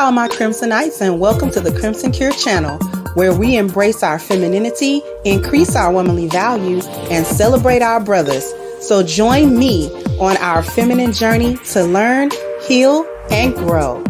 all my Crimsonites, and welcome to the Crimson Cure channel, where we embrace our femininity, increase our womanly value, and celebrate our brothers. So join me on our feminine journey to learn, heal, and grow.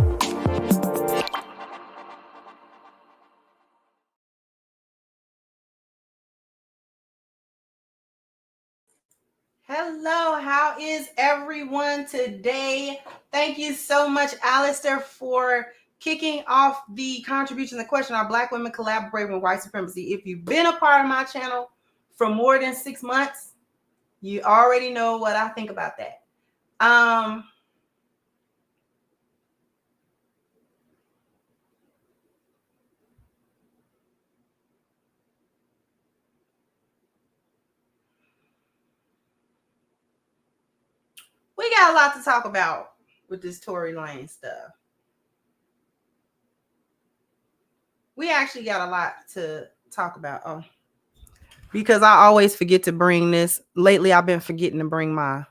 Hello, how is everyone today? Thank you so much, Alistair, for kicking off the contribution. The question: are Black women collaborating with white supremacy? If you've been a part of my channel for more than 6 months, you already know what I think about that. We got a lot to talk about with this Tory Lanez stuff. We actually got a lot to talk about. Because I always forget to bring this. Lately, I've been forgetting to bring my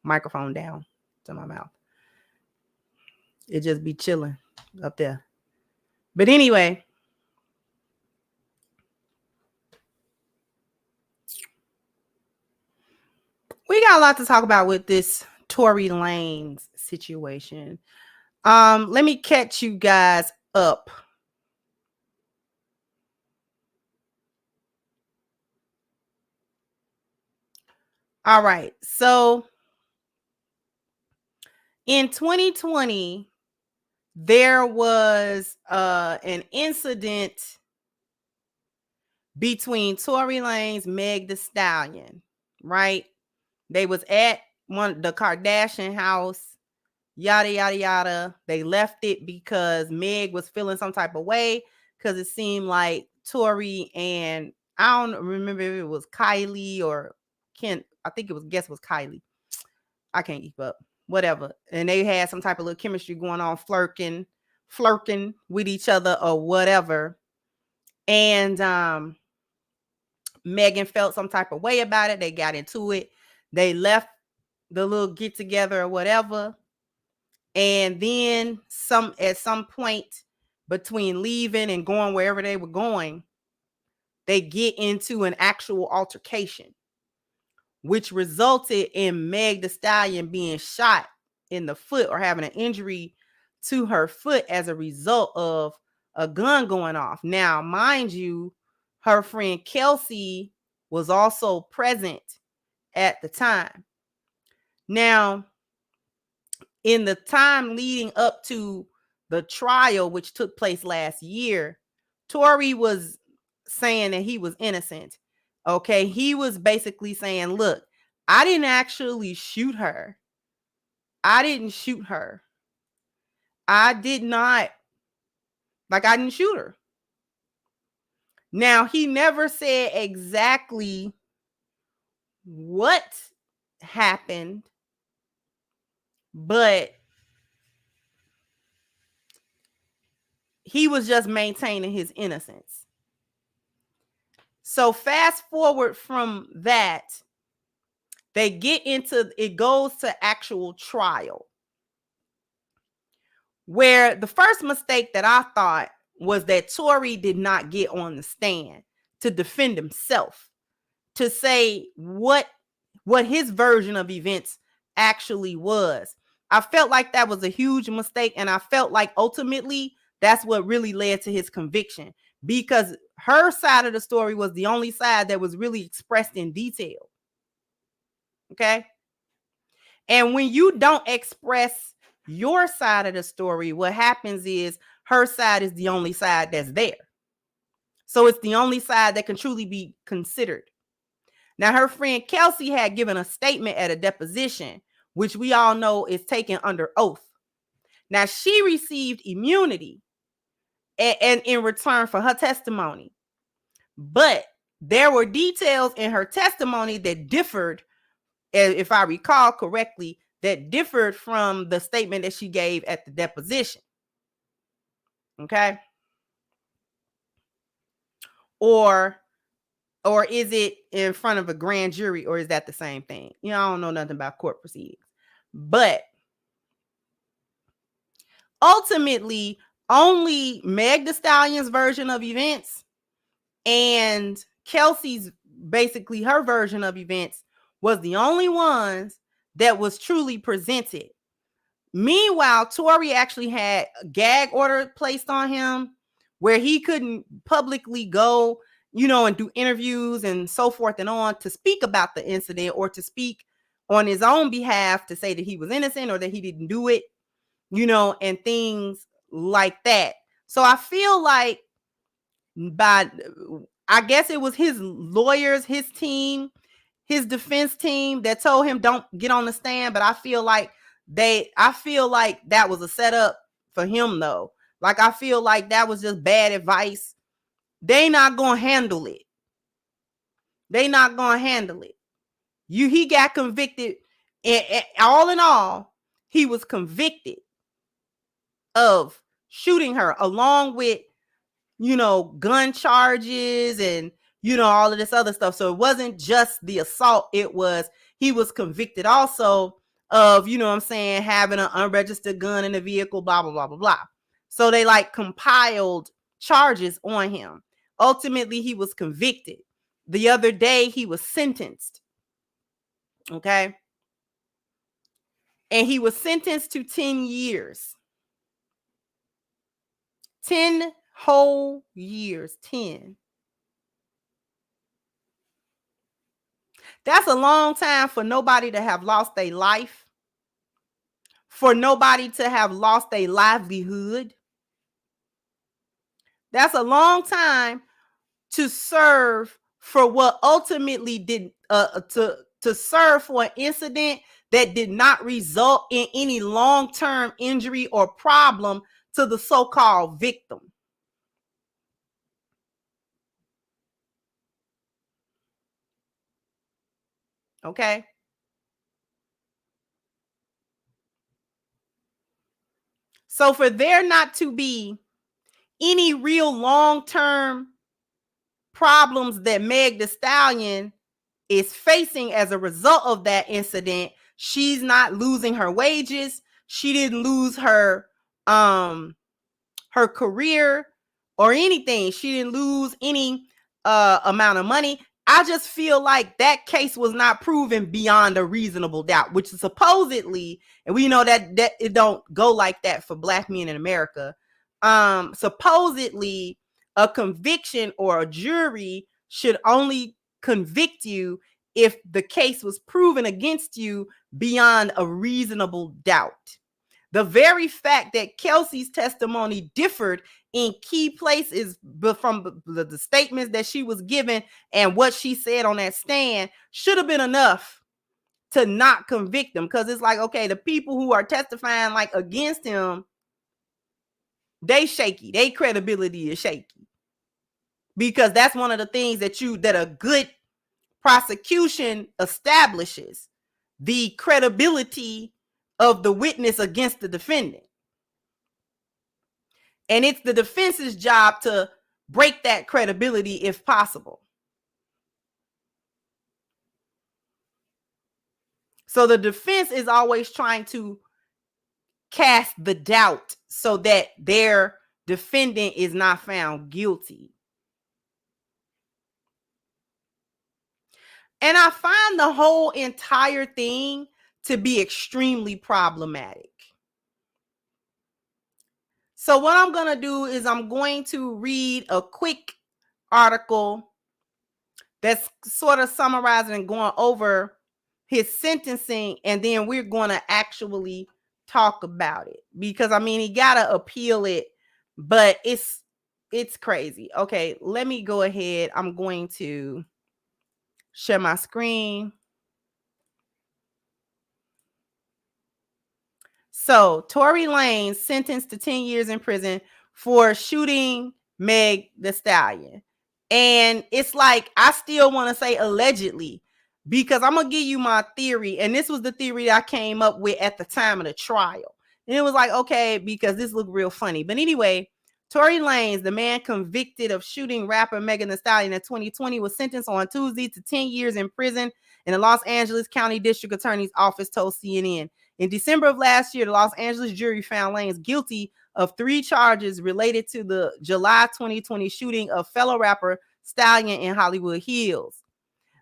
microphone down to my mouth. It just be chilling up there. But anyway, we got a lot to talk about with this Tory Lanez situation. Let me catch you guys up. All right. So in 2020, there was an incident between Tory Lanez, Megan Thee Stallion, right? They was at the Kardashian house, yada, yada, yada. They left it because Meg was feeling some type of way because it seemed like Tory and I don't remember if it was Kylie or Ken. I think it was Kylie. I can't keep up. Whatever. And they had some type of little chemistry going on, flirting with each other or whatever. And Megan felt some type of way about it. They got into it. They left the little get together or whatever. And then at some point between leaving and going wherever they were going, they get into an actual altercation, which resulted in Meg Thee Stallion being shot in the foot or having an injury to her foot as a result of a gun going off. Now, mind you, her friend Kelsey was also present at the time. Now, in the time leading up to the trial, which took place last year, Tory was saying that he was innocent. Okay, he was basically saying, look, I didn't actually shoot her. I didn't shoot her. I didn't shoot her. Now, he never said exactly what happened, but he was just maintaining his innocence. So fast forward from that, it goes to actual trial, where the first mistake that I thought was that Tory did not get on the stand to defend himself, to say what his version of events actually was. I felt like that was a huge mistake, and I felt like ultimately that's what really led to his conviction, because her side of the story was the only side that was really expressed in detail. Okay? And when you don't express your side of the story, what happens is her side is the only side that's there. So it's the only side that can truly be considered. Now, her friend Kelsey had given a statement at a deposition, which we all know is taken under oath. Now, she received immunity and in return for her testimony. But there were details in her testimony that differed, if I recall correctly, that differed from the statement that she gave at the deposition. Okay? Or is it in front of a grand jury, or is that the same thing? You know, I don't know nothing about court proceedings. But ultimately, only Meg Thee Stallion's version of events and Kelsey's, basically her version of events, was the only ones that was truly presented. Meanwhile, Tory actually had a gag order placed on him where he couldn't publicly go, and do interviews and so forth and on to speak about the incident or to speak on his own behalf to say that he was innocent or that he didn't do it, and things like that. So I feel like I guess it was his lawyers, his team, his defense team that told him don't get on the stand. But I feel like that was a setup for him though. Like, I feel like that was just bad advice. They not gonna handle it. He got convicted. All in all, he was convicted of shooting her along with, gun charges and, all of this other stuff. So it wasn't just the assault. He was convicted also of, having an unregistered gun in the vehicle, blah, blah, blah, blah, blah. So they compiled charges on him. Ultimately, he was convicted. The other day, he was sentenced. Okay. And he was sentenced to 10 years. 10 whole years. 10. That's a long time for nobody to have lost their life, for nobody to have lost their livelihood. That's a long time to serve for what ultimately did to serve for an incident that did not result in any long-term injury or problem to the so-called victim. Okay. So for there not to be any real long-term problems that Meg Thee Stallion is facing as a result of that incident, she's not losing her wages. She didn't lose her career or anything. She didn't lose any amount of money. I just feel like that case was not proven beyond a reasonable doubt, which is supposedly, and we know that it don't go like that for Black men in America. Supposedly a conviction or a jury should only convict you if the case was proven against you beyond a reasonable doubt. The very fact that Kelsey's testimony differed in key places from the statements that she was given and what she said on that stand should have been enough to not convict him. Because it's like, okay, the people who are testifying against him, they shaky. Their credibility is shaky. Because that's one of the things that a good prosecution establishes, the credibility of the witness against the defendant. And it's the defense's job to break that credibility if possible. So the defense is always trying to cast the doubt so that their defendant is not found guilty. And I find the whole entire thing to be extremely problematic. So what I'm going to do is I'm going to read a quick article that's sort of summarizing and going over his sentencing, and then we're going to actually talk about it, because he got to appeal it, but it's crazy. Okay, let me go ahead. I'm going to share my screen. So, Tory Lanez sentenced to 10 years in prison for shooting Meg Thee Stallion. And it's like, I still want to say allegedly, because I'm going to give you my theory. And this was the theory that I came up with at the time of the trial. And it was like, okay, because this looked real funny. But anyway, Tory Lanez, the man convicted of shooting rapper Megan Thee Stallion in 2020, was sentenced on Tuesday to 10 years in prison in the Los Angeles County District Attorney's Office told CNN. In December of last year, the Los Angeles jury found Lanez guilty of 3 charges related to the July 2020 shooting of fellow rapper Stallion in Hollywood Hills.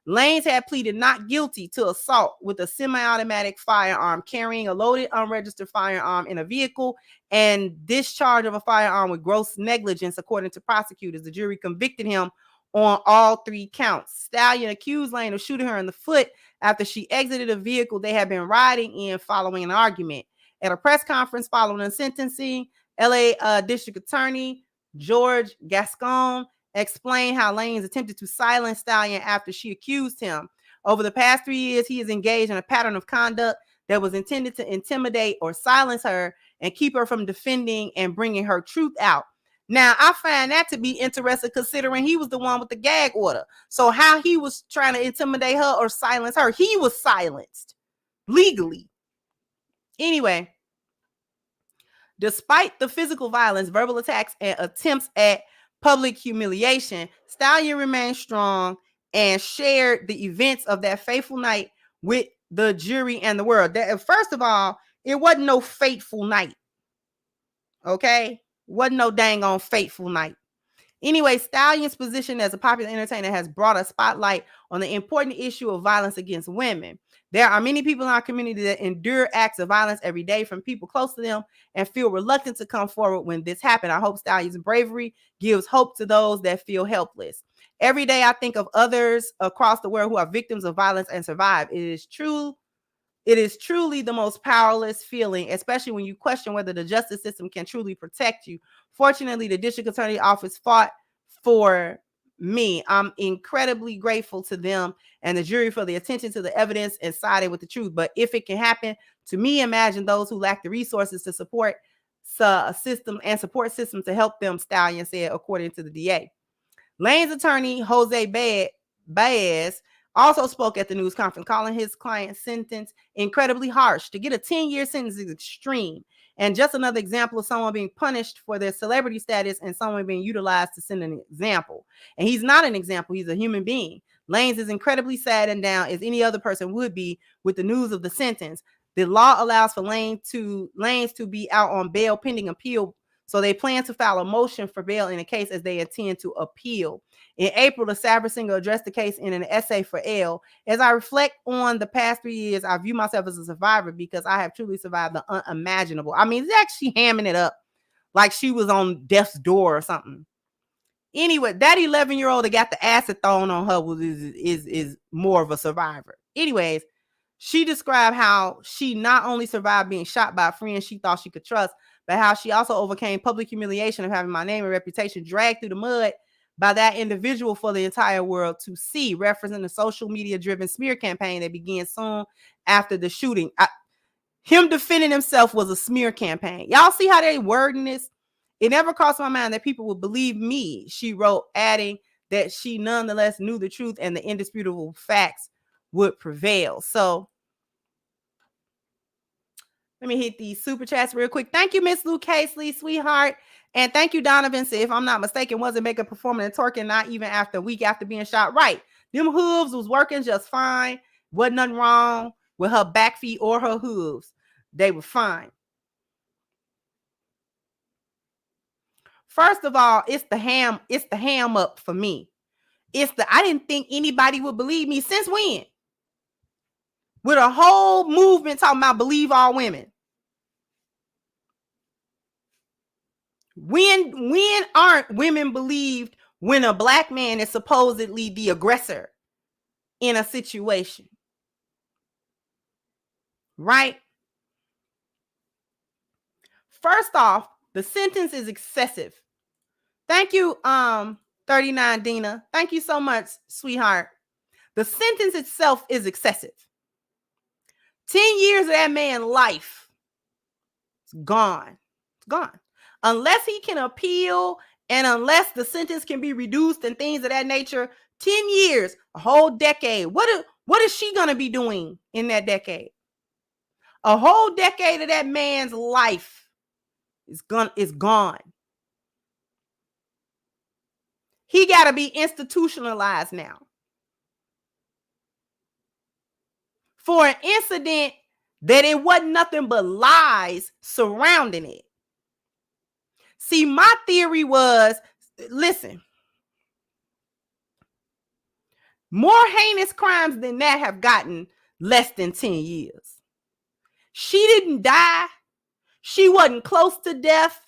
Lanez had pleaded not guilty to assault with a semi-automatic firearm, carrying a loaded, unregistered firearm in a vehicle, and discharge of a firearm with gross negligence, according to prosecutors. The jury convicted him on all 3 counts. Stallion accused Lanez of shooting her in the foot after she exited a vehicle they had been riding in following an argument. At a press conference following the sentencing, LA District Attorney George Gascon explained how Lanez attempted to silence Stallion after she accused him. Over the past 3 years, he has engaged in a pattern of conduct that was intended to intimidate or silence her and keep her from defending and bringing her truth out. Now, I find that to be interesting, considering he was the one with the gag order. So how he was trying to intimidate her or silence her, he was silenced legally. Anyway, despite the physical violence, verbal attacks, and attempts at public humiliation, Stallion remained strong and shared the events of that fateful night with the jury and the world. First of all, it wasn't no fateful night. Okay? Wasn't no dang on fateful night. Anyway, Stallion's position as a popular entertainer has brought a spotlight on the important issue of violence against women. There are many people in our community that endure acts of violence every day from people close to them and feel reluctant to come forward when this happened. I hope Stallion's bravery gives hope to those that feel helpless. Every day I think of others across the world who are victims of violence and survive. It is truly the most powerless feeling, especially when you question whether the justice system can truly protect you. Fortunately, the district attorney office fought for me. I'm incredibly grateful to them and the jury for the attention to the evidence and siding with the truth. But if it can happen to me, imagine those who lack the resources to support a system and support system to help them, Stallion said, according to the DA. Lanez's attorney, Jose Baez, also spoke at the news conference, calling his client's sentence incredibly harsh. To get a 10-year sentence is extreme, and just another example of someone being punished for their celebrity status and someone being utilized to send an example. And he's not an example. He's a human being. Lanez is incredibly sad and down, as any other person would be, with the news of the sentence. The law allows for Lanez to be out on bail pending appeal, so they plan to file a motion for bail in the case as they intend to appeal. In April, the Savage singer addressed the case in an essay for Elle. As I reflect on the past 3 years, I view myself as a survivor because I have truly survived the unimaginable. I mean, it's actually hamming it up like she was on death's door or something. Anyway, that 11-year-old that got the acid thrown on her is more of a survivor. Anyways, she described how she not only survived being shot by a friend she thought she could trust, but how she also overcame public humiliation of having my name and reputation dragged through the mud by that individual for the entire world to see, referencing the social media-driven smear campaign that began soon after the shooting. Him defending himself was a smear campaign. Y'all see how they wording this? It never crossed my mind that people would believe me, she wrote, adding that she nonetheless knew the truth and the indisputable facts would prevail. So let me hit these super chats real quick. Thank you, Miss Lou Casely, sweetheart. And thank you, Donovan. Said, if I'm not mistaken, wasn't Megan performing and twerking not even after a week after being shot. Right. Them hooves was working just fine. Wasn't nothing wrong with her back feet or her hooves. They were fine. First of all, it's the ham up for me. I didn't think anybody would believe me. Since when? With a whole movement talking about believe all women. When aren't women believed when a black man is supposedly the aggressor in a situation? Right? First off, the sentence is excessive. Thank you, 39 Dina. Thank you so much, sweetheart. The sentence itself is excessive. 10 years of that man's life is gone. It's gone. Unless he can appeal and unless the sentence can be reduced and things of that nature, 10 years, a whole decade. What is she going to be doing in that decade? A whole decade of that man's life is gone. He got to be institutionalized now. For an incident that it wasn't nothing but lies surrounding it. See, my theory was, listen, more heinous crimes than that have gotten less than 10 years. She didn't die. She wasn't close to death.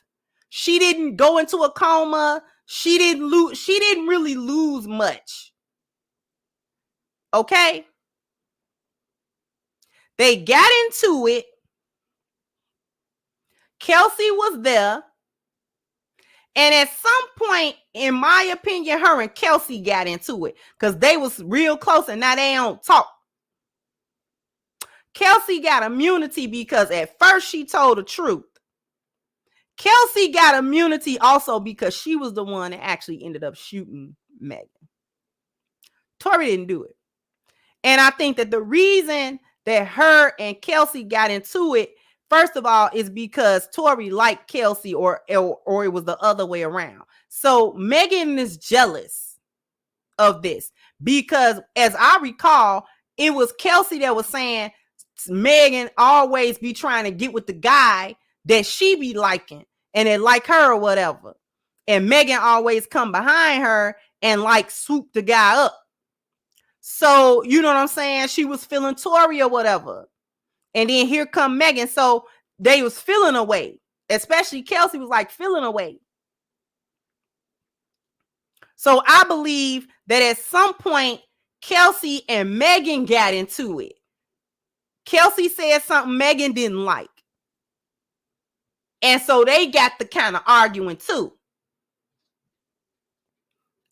She didn't go into a coma. She didn't really lose much. Okay? They got into it. Kelsey was there. And at some point, in my opinion, her and Kelsey got into it because they was real close and now they don't talk. Kelsey got immunity because at first she told the truth. Kelsey got immunity also because she was the one that actually ended up shooting Megan. Tory didn't do it. And I think that the reason that her and Kelsey got into it, first of all, is because Tory liked Kelsey or it was the other way around. So Megan is jealous of this because, as I recall, it was Kelsey that was saying Megan always be trying to get with the guy that she be liking and it like her or whatever. And Megan always come behind her and like swoop the guy up. So, you know what I'm saying? She was feeling Tory or whatever. And then here come Megan. So they was feeling away. Especially Kelsey was like feeling away. So I believe that at some point, Kelsey and Megan got into it. Kelsey said something Megan didn't like. And so they got the kind of arguing too.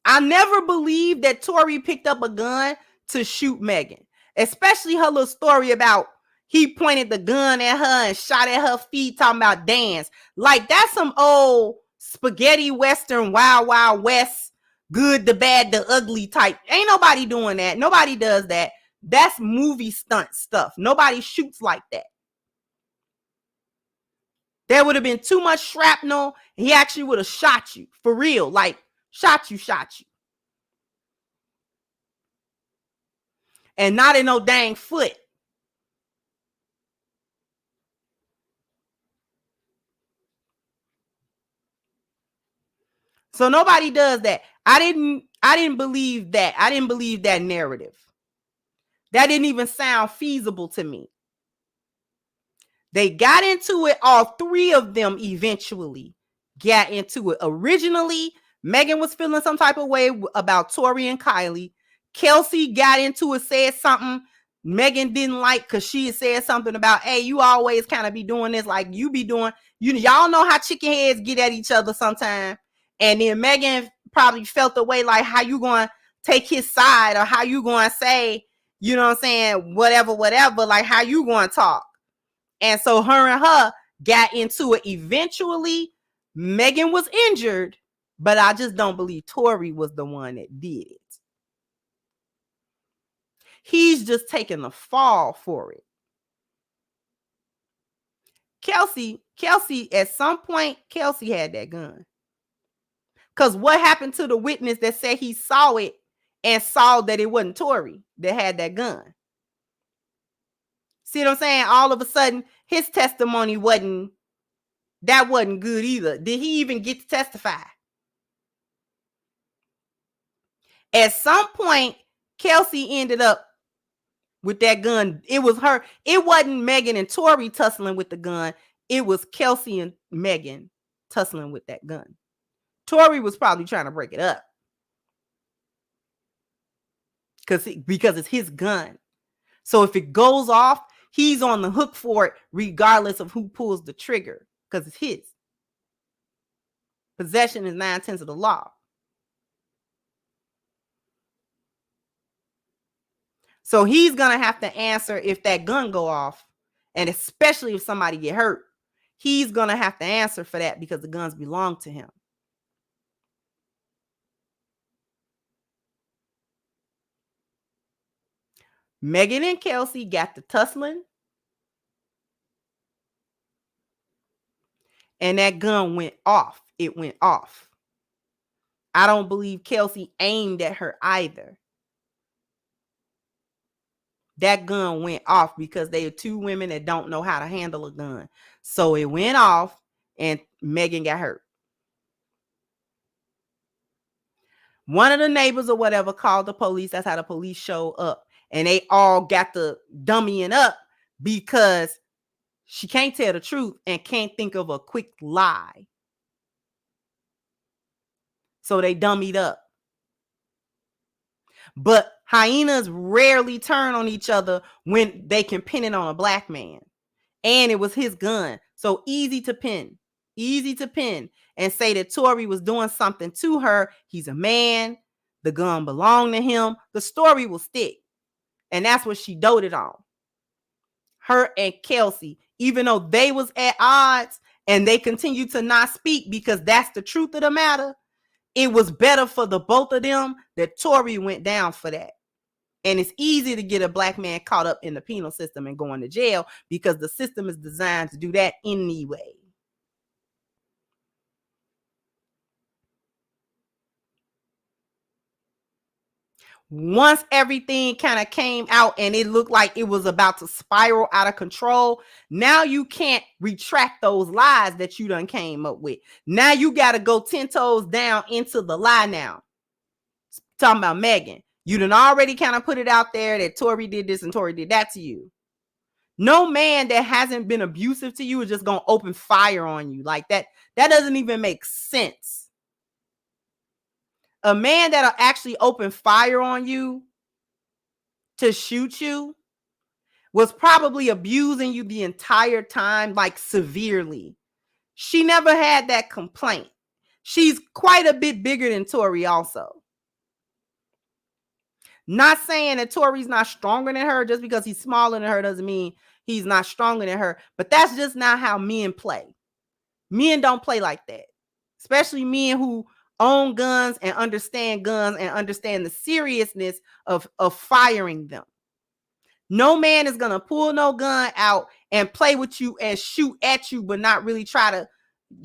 I never believed that Tory picked up a gun to shoot Megan, especially her little story about he pointed the gun at her and shot at her feet talking about dance. Like that's some old spaghetti western, wild, wild west, good, the bad, the ugly type. Ain't nobody doing that. Nobody does that. That's movie stunt stuff. Nobody shoots like that. There would have been too much shrapnel. He actually would have shot you for real. Like shot you. And not in no dang foot. So nobody does that. I didn't believe that. I didn't believe that narrative. That didn't even sound feasible to me. They got into it. All three of them eventually got into it. Originally, Megan was feeling some type of way about Tory and Kylie. Kelsey got into it, said something Megan didn't like because she said something about, hey, you always kind of be doing this like you be doing. Y'all know how chicken heads get at each other sometimes. And then Megan probably felt the way like how you going to take his side or how you going to say, you know what I'm saying, whatever, like how you going to talk. And so her and her got into it. Eventually, Megan was injured, but I just don't believe Tory was the one that did it. He's just taking the fall for it. Kelsey, at some point, Kelsey had that gun. Because what happened to the witness that said he saw it and saw that it wasn't Tory that had that gun? See what I'm saying? All of a sudden, his testimony wasn't good either. Did he even get to testify? At some point, Kelsey ended up with that gun. It was her. It wasn't Megan and Tory tussling with the gun. It was Kelsey and Megan tussling with that gun. Tory was probably trying to break it up. Because it's his gun. So if it goes off, he's on the hook for it regardless of who pulls the trigger because it's his. Possession is 9/10 of the law. So he's going to have to answer if that gun go off, and especially if somebody get hurt. He's going to have to answer for that because the guns belong to him. Megan and Kelsey got the tussling, and that gun went off. It went off. I don't believe Kelsey aimed at her either. that gun went off because they are two women that don't know how to handle a gun. So it went off and Megan got hurt. One of the neighbors or whatever called the police. That's how the police showed up. And they all got the dummying up because she can't tell the truth and can't think of a quick lie. So they dummied up. But hyenas rarely turn on each other when they can pin it on a black man. And it was his gun. So easy to pin and say that Tory was doing something to her. He's a man. The gun belonged to him. The story will stick. And that's what she doted on. Her and Kelsey, even though they was at odds and they continued to not speak because that's the truth of the matter, it was better for the both of them that Tory went down for that. And it's easy to get a black man caught up in the penal system and going to jail because the system is designed to do that anyway. Once everything kind of came out and it looked like it was about to spiral out of control, now you can't retract those lies that you done came up with. Now you got to go 10 toes down into the lie now. Talking about Megan. You done already kind of put it out there that Tory did this and Tory did that to you. No man that hasn't been abusive to you is just going to open fire on you like that. That doesn't even make sense. A man that'll actually open fire on you to shoot you was probably abusing you the entire time, like severely. She never had that complaint. She's quite a bit bigger than Tory also. Not saying that Tory's not stronger than her. Just because he's smaller than her doesn't mean he's not stronger than her. But that's just not how men play. Men don't play like that. Especially men who own guns and understand the seriousness of firing them. No man is going to pull no gun out and play with you and shoot at you, but not really try to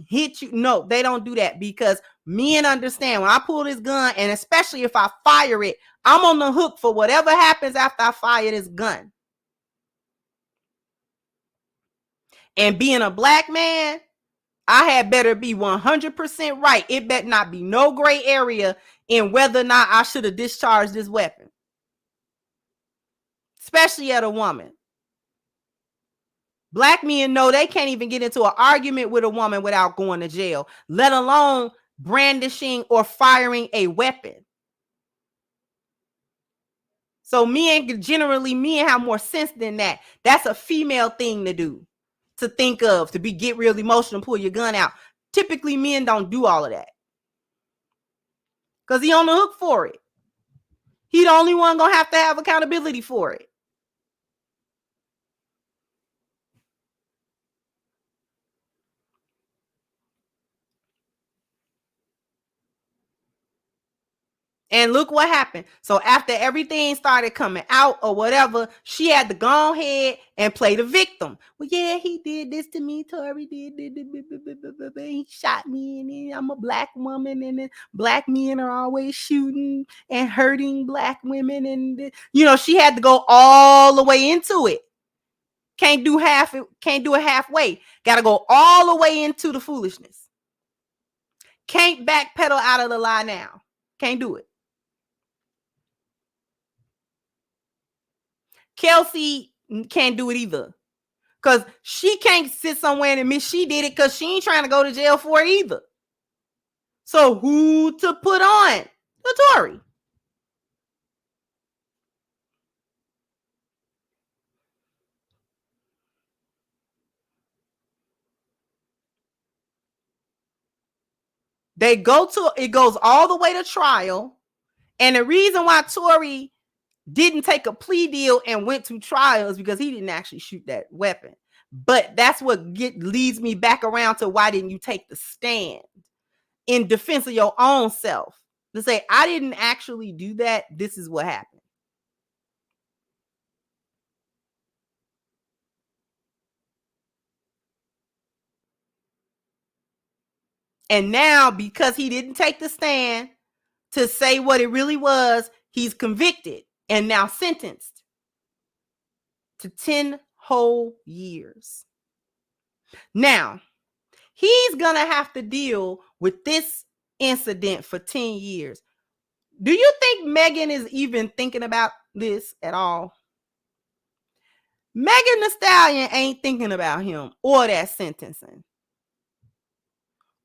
hit you. No, they don't do that because men understand when I pull this gun, and especially if I fire it, I'm on the hook for whatever happens after I fire this gun. And being a black man, I had better be 100% right. It better not be no gray area in whether or not I should have discharged this weapon. Especially at a woman. Black men know they can't even get into an argument with a woman without going to jail, let alone brandishing or firing a weapon. So men have more sense than that. That's a female thing to do. To think of, get real emotional, pull your gun out. Typically, men don't do all of that. Because he on the hook for it. He the only one gonna have to have accountability for it. And look what happened. So after everything started coming out or whatever, she had to go ahead and play the victim. Well, yeah, he did this to me. Tory did. He shot me, and I'm a black woman, and black men are always shooting and hurting black women. And she had to go all the way into it. Can't do it halfway. Got to go all the way into the foolishness. Can't backpedal out of the lie now. Can't do it. Kelsey can't do it either. Because she can't sit somewhere and admit she did it because she ain't trying to go to jail for it either. So who to put on? The Tory. It goes all the way to trial. And the reason why Tory didn't take a plea deal and went to trial is because he didn't actually shoot that weapon. But that's what leads me back around to why didn't you take the stand in defense of your own self to say, I didn't actually do that. This is what happened. And now, because he didn't take the stand to say what it really was, he's convicted and now sentenced. to 10 whole years. Now, he's going to have to deal with this incident for 10 years. Do you think Megan is even thinking about this at all? Megan Thee Stallion ain't thinking about him or that sentencing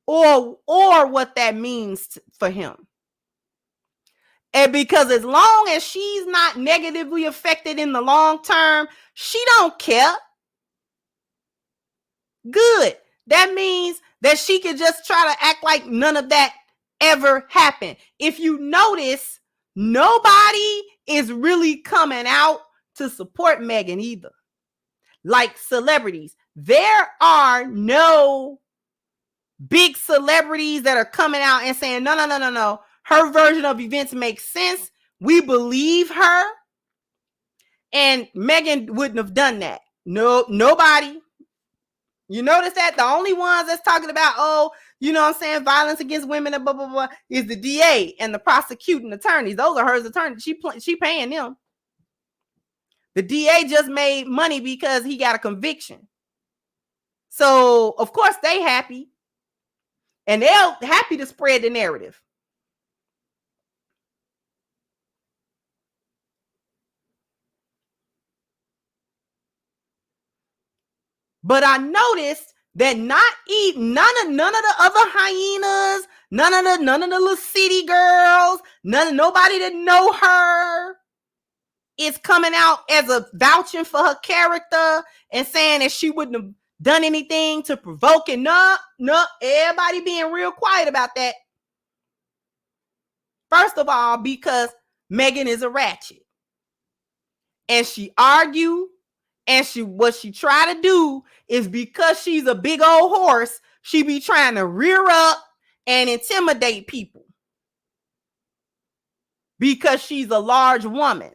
or what that means for him. And because as long as she's not negatively affected in the long term, she don't care. Good. That means that she can just try to act like none of that ever happened. If you notice, nobody is really coming out to support Megan either. Like celebrities, there are no big celebrities that are coming out and saying, no. Her version of events makes sense. We believe her. And Megan wouldn't have done that. No, nobody. You notice that the only ones that's talking about, oh, you know what I'm saying, violence against women and blah, blah, blah, is the DA and the prosecuting attorneys. Those are her attorneys. She paying them. The DA just made money because he got a conviction. So, of course, they happy. And they're happy to spread the narrative. But I noticed that none of the other hyenas, none of the little city girls, nobody that know her is coming out as a vouching for her character and saying that she wouldn't have done anything to provoke it. No, everybody being real quiet about that. First of all, because Megan is a ratchet. And she argued, and what she try to do is, because she's a big old horse, she be trying to rear up and intimidate people. Because she's a large woman.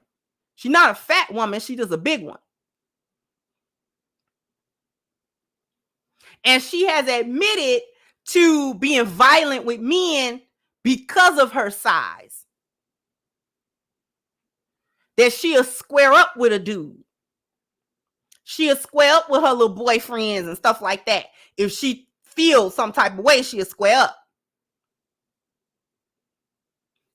She's not a fat woman, she's just a big one. And she has admitted to being violent with men because of her size. That she'll square up with a dude. She'll square up with her little boyfriends and stuff like that. If she feels some type of way, she'll square up.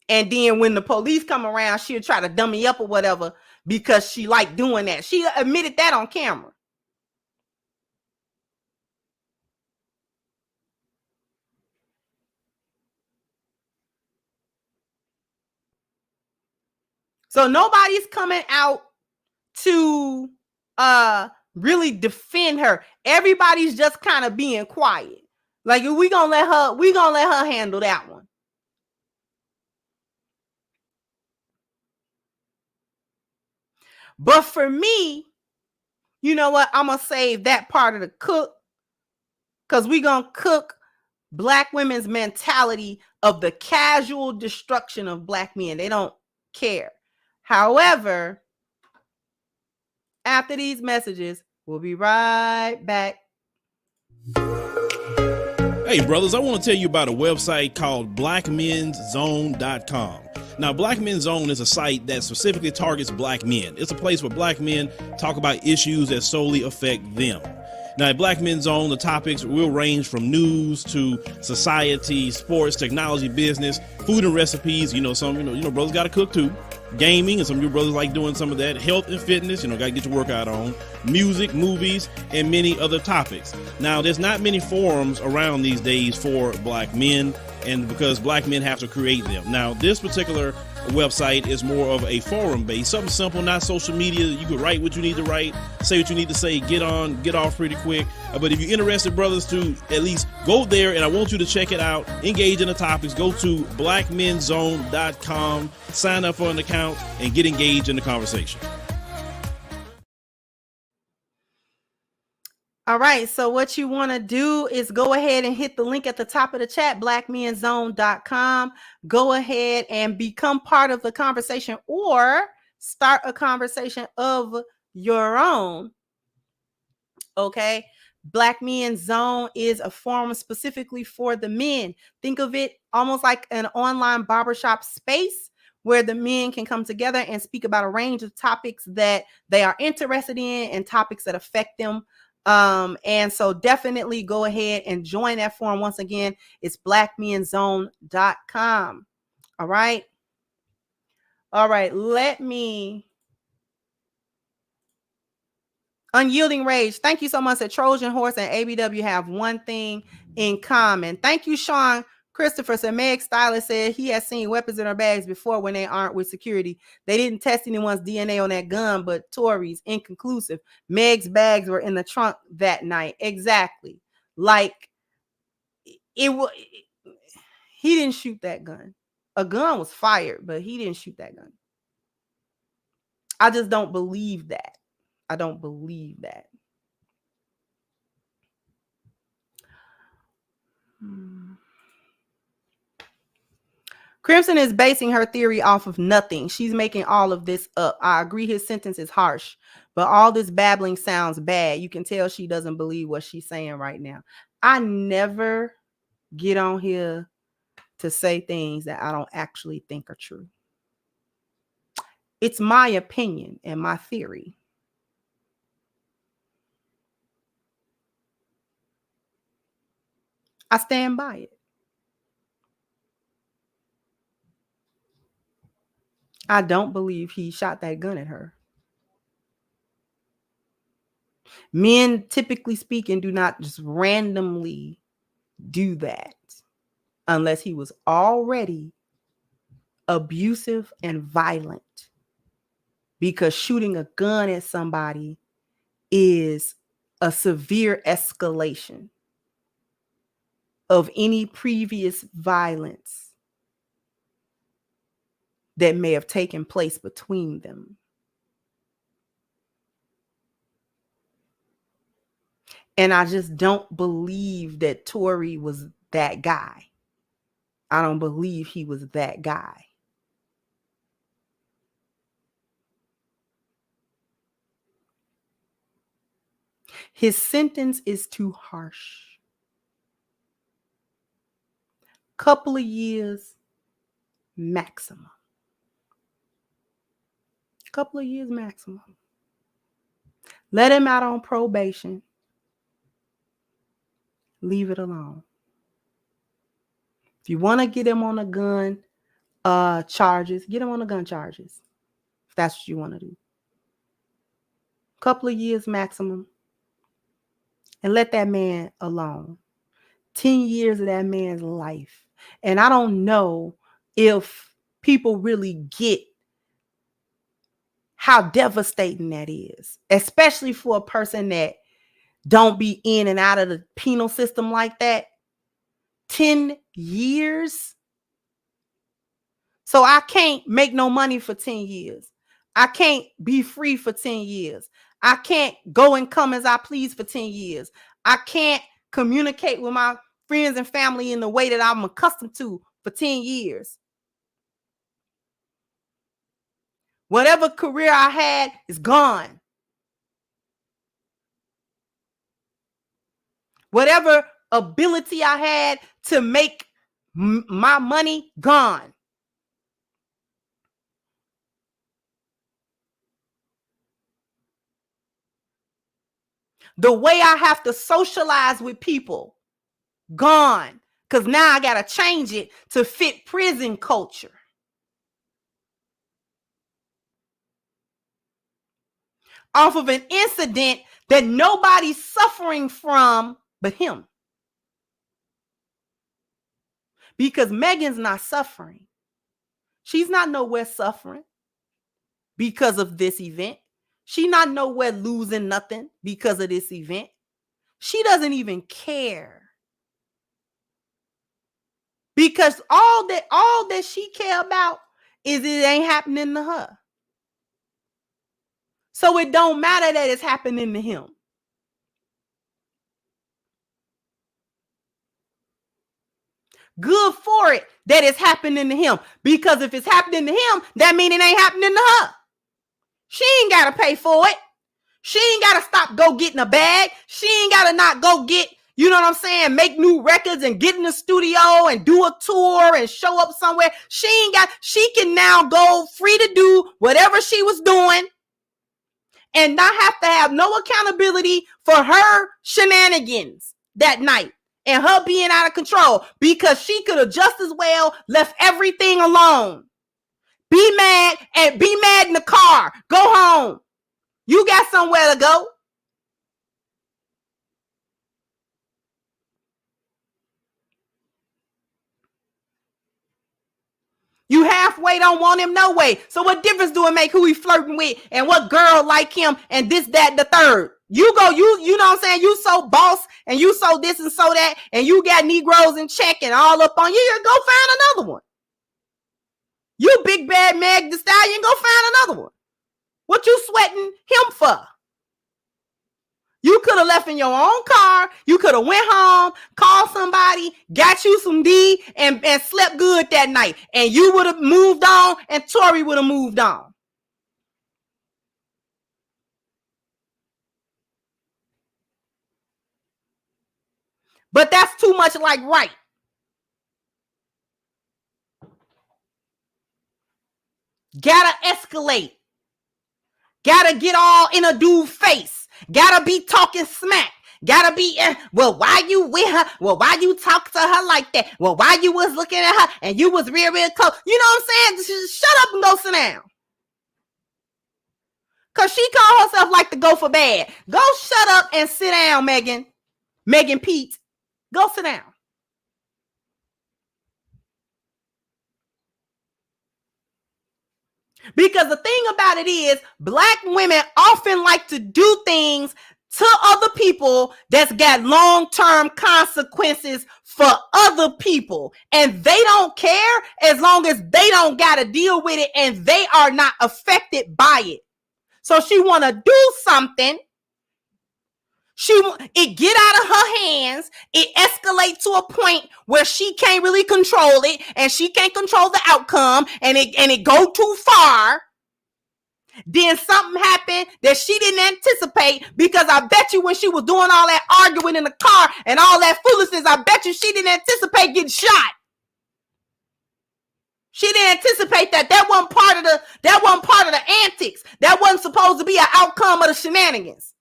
And then when the police come around, she'll try to dummy up or whatever because she like doing that. She admitted that on camera. So nobody's coming out to really defend her. Everybody's just kind of being quiet. Like, we gonna let her handle that one. But for me, you know what? I'm gonna save that part of the cook, because we gonna cook Black women's mentality of the casual destruction of Black men. They don't care. However, after these messages, we'll be right back. Hey, brothers, I want to tell you about a website called blackmenszone.com. Now, Black Men's Zone is a site that specifically targets Black men. It's a place where Black men talk about issues that solely affect them. Now, at Black Men's Zone, the topics will range from news to society, sports, technology, business, food and recipes. Some brothers got to cook too. Gaming, and some of your brothers like doing some of that. Health and fitness, got to get your workout on. Music, movies, and many other topics. Now, there's not many forums around these days for Black men, and because Black men have to create them. Now, this particular website is more of a forum based, something simple, not social media. You can write what you need to write, say what you need to say, get on, get off pretty quick. But if you're interested, brothers, to at least go there, and I want you to check it out, engage in the topics, go to blackmenszone.com, sign up for an account, and get engaged in the conversation. All right, so what you want to do is go ahead and hit the link at the top of the chat, blackmenszone.com. Go ahead and become part of the conversation or start a conversation of your own. Okay, Black Men's Zone is a forum specifically for the men. Think of it almost like an online barbershop space where the men can come together and speak about a range of topics that they are interested in and topics that affect them. And so definitely go ahead and join that forum. Once again, it's blackmenzone.com. All right. All right. Let me. Unyielding Rage. Thank you so much. That Trojan Horse and ABW have one thing in common. Thank you, Sean Christopher. So Meg Styler said he has seen weapons in her bags before when they aren't with security. They didn't test anyone's DNA on that gun, but Tory's inconclusive. Meg's bags were in the trunk that night. Exactly. Like it was. He didn't shoot that gun. A gun was fired, but he didn't shoot that gun. I just don't believe that. I don't believe that. Crimson is basing her theory off of nothing. She's making all of this up. I agree his sentence is harsh, but all this babbling sounds bad. You can tell she doesn't believe what she's saying right now. I never get on here to say things that I don't actually think are true. It's my opinion and my theory. I stand by it. I don't believe he shot that gun at her. Men, typically speaking, do not just randomly do that unless he was already abusive and violent. Because shooting a gun at somebody is a severe escalation of any previous violence that may have taken place between them. And I just don't believe that Tory was that guy. I don't believe he was that guy. His sentence is too harsh. Couple of years maximum. Couple of years maximum. Let him out on probation. Leave it alone. If you want to get him on a gun charges, get him on the gun charges. If that's what you want to do. Couple of years maximum. And let that man alone. 10 years of that man's life. And I don't know if people really get how devastating that is, especially for a person that don't be in and out of the penal system like that. 10 years. So I can't make no money for 10 years. I can't be free for 10 years. I can't go and come as I please for 10 years. I can't communicate with my friends and family in the way that I'm accustomed to for 10 years. Whatever career I had is gone. Whatever ability I had to make my money, gone. The way I have to socialize with people, gone. Because now I got to change it to fit prison culture. Off of an incident that nobody's suffering from but him. Because Megan's not suffering. She's not nowhere suffering because of this event. She's not nowhere losing nothing because of this event. She doesn't even care. Because all that she care about is it ain't happening to her. So it don't matter that it's happening to him. Good for it that it's happening to him. Because if it's happening to him, that means it ain't happening to her. She ain't got to pay for it. She ain't got to stop go getting a bag. She ain't got to not go get, You know what I'm saying? Make new records and get in the studio and do a tour and show up somewhere. She can now go free to do whatever she was doing and not have to have no accountability for her shenanigans that night and her being out of control, because she could have just as well left everything alone. Be mad in the car. Go home. You got somewhere to go. You halfway don't want him no way. So what difference do it make who he flirting with and what girl like him and this, that, and the third? You know what I'm saying? You so boss and you so this and so that, and you got Negroes in check and all up on you. You go find another one. You big bad Megan Thee Stallion, go find another one. What you sweating him for? You could have left in your own car. You could have went home, called somebody, got you some D, and slept good that night. And you would have moved on, and Tory would have moved on. But that's too much like right. Gotta escalate. Gotta get all in a dude's face. Gotta be talking smack. Gotta be, well, why you with her? Well, why you talk to her like that? Well, why you was looking at her and you was real close? You know what I'm saying? Just shut up and go sit down. Because she called herself like the go for bad. Go shut up and sit down, Megan. Megan Pete. Go sit down. Because the thing about it is, black women often like to do things to other people that's got long-term consequences for other people. And they don't care as long as they don't got to deal with it and they are not affected by it. So she want to do something. It get out of her hands. It escalates to a point where she can't really control it, and she can't control the outcome, and it go too far. Then something happened that she didn't anticipate, because I bet you when she was doing all that arguing in the car and all that foolishness, I bet you she didn't anticipate getting shot. She didn't anticipate that wasn't part of the antics. That wasn't supposed to be an outcome of the shenanigans.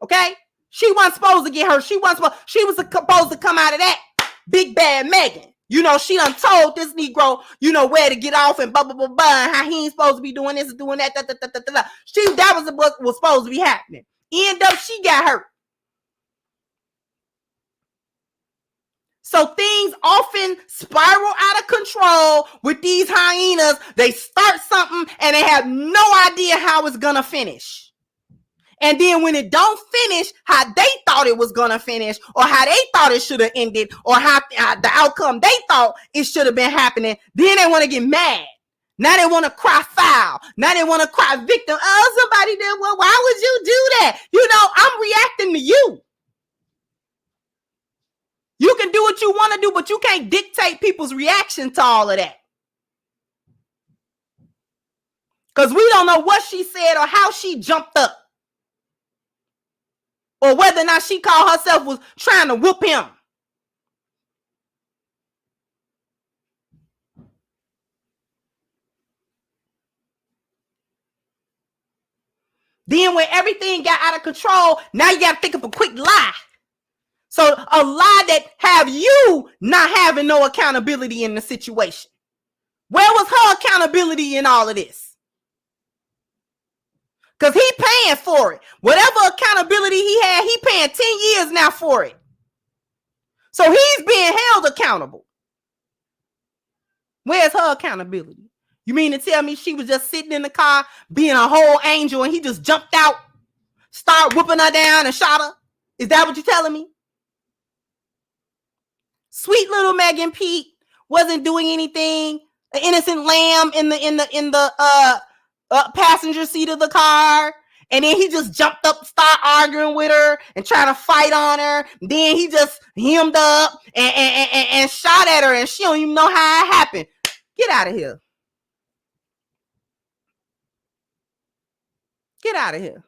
Okay? She wasn't supposed to get hurt. She was supposed to come out of that big bad Megan. You know, she done told this Negro, where to get off and blah, blah, blah, blah, and how he ain't supposed to be doing this and doing that. That was what was supposed to be happening. End up, she got hurt. So things often spiral out of control with these hyenas. They start something and they have no idea how it's going to finish. And then when it don't finish how they thought it was going to finish, or how they thought it should have ended, or how the outcome they thought it should have been happening, then they want to get mad. Now they want to cry foul. Now they want to cry victim. Oh, somebody did. Well, why would you do that? I'm reacting to you. You can do what you want to do, but you can't dictate people's reaction to all of that. Because we don't know what she said or how she jumped up, or whether or not she called herself was trying to whoop him. Then when everything got out of control, now you got to think of a quick lie. So a lie that have you not having no accountability in the situation. Where was her accountability in all of this? Because he paying for it. Whatever accountability he had, he paying 10 years now for it. So he's being held accountable. Where's her accountability? You mean to tell me she was just sitting in the car being a whole angel and he just jumped out, started whooping her down and shot her? Is that what you're telling me? Sweet little Megan Pete wasn't doing anything. An innocent lamb in the passenger seat of the car, and then he just jumped up, start arguing with her and trying to fight on her. Then he just hemmed up and shot at her, and she don't even know how it happened. Get out of here. Get out of here.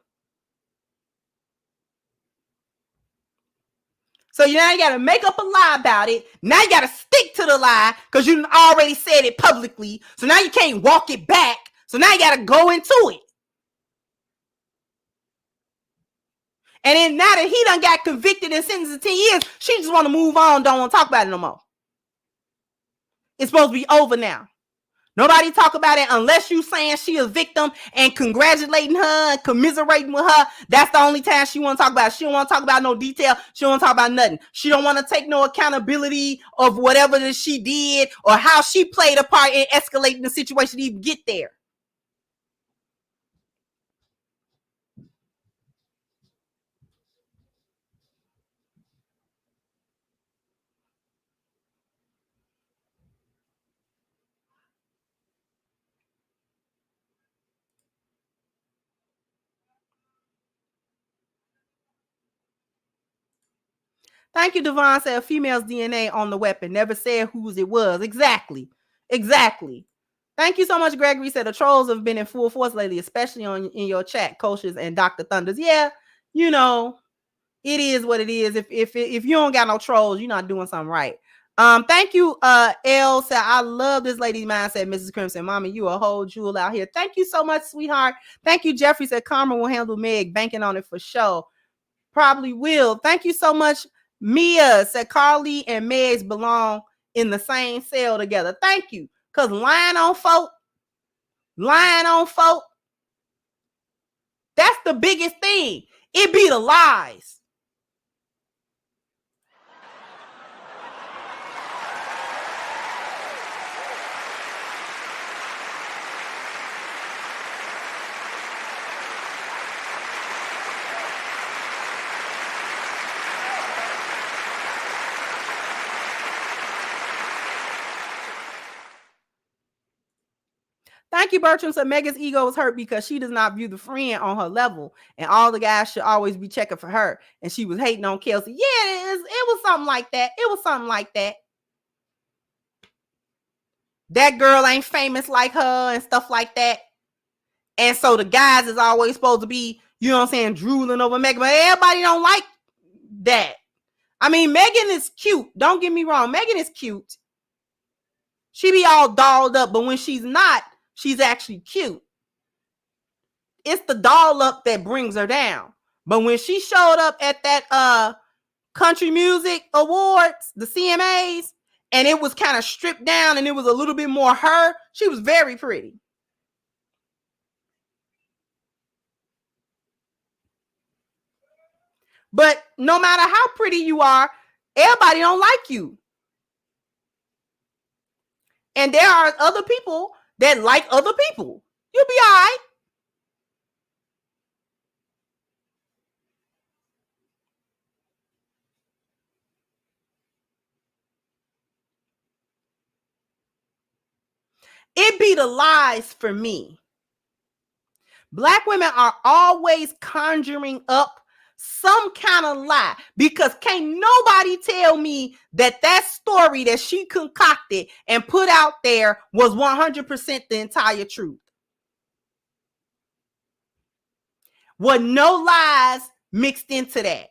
So now you got to make up a lie about it. Now you got to stick to the lie because you already said it publicly. So now you can't walk it back. So now you got to go into it. And then now that he done got convicted and sentenced to 10 years, she just want to move on, don't want to talk about it no more. It's supposed to be over now. Nobody talk about it unless you saying she a victim and congratulating her and commiserating with her. That's the only time she want to talk about it. She don't want to talk about no detail. She don't want to talk about nothing. She don't want to take no accountability of whatever that she did or how she played a part in escalating the situation to even get there. Thank you, Devon said a female's DNA on the weapon. Never said whose it was. Exactly. Thank you so much, Gregory said the trolls have been in full force lately, especially in your chat, Coaches and Dr. Thunders. Yeah, you know, it is what it is. If you don't got no trolls, you're not doing something right. Thank you, L said, I love this lady's mindset, Mrs. Crimson. Mommy, you a whole jewel out here. Thank you so much, sweetheart. Thank you, Jeffrey said Karma will handle Meg, banking on it for sure. Probably will. Thank you so much. Mia said Carly and Megs belong in the same cell together. Thank you. Because lying on folk, that's the biggest thing. It be the lies. Thank you, Bertram said Megan's ego was hurt because she does not view the friend on her level, and all the guys should always be checking for her. And she was hating on Kelsey. Yeah, it was something like that. That girl ain't famous like her and stuff like that. And so the guys is always supposed to be, you know what I'm saying, drooling over Megan. But everybody don't like that. I mean, Megan is cute. Don't get me wrong. Megan is cute. She be all dolled up, but when she's not, she's actually cute. It's the doll up that brings her down. But when she showed up at that country music awards, the CMAs, and it was kind of stripped down and it was a little bit more her, she was very pretty. But no matter how pretty you are, everybody don't like you. And there are other people that like other people. You'll be all right. It be the lies for me. Black women are always conjuring up some kind of lie because can't nobody tell me that story that she concocted and put out there was 100% the entire truth. With no lies mixed into that.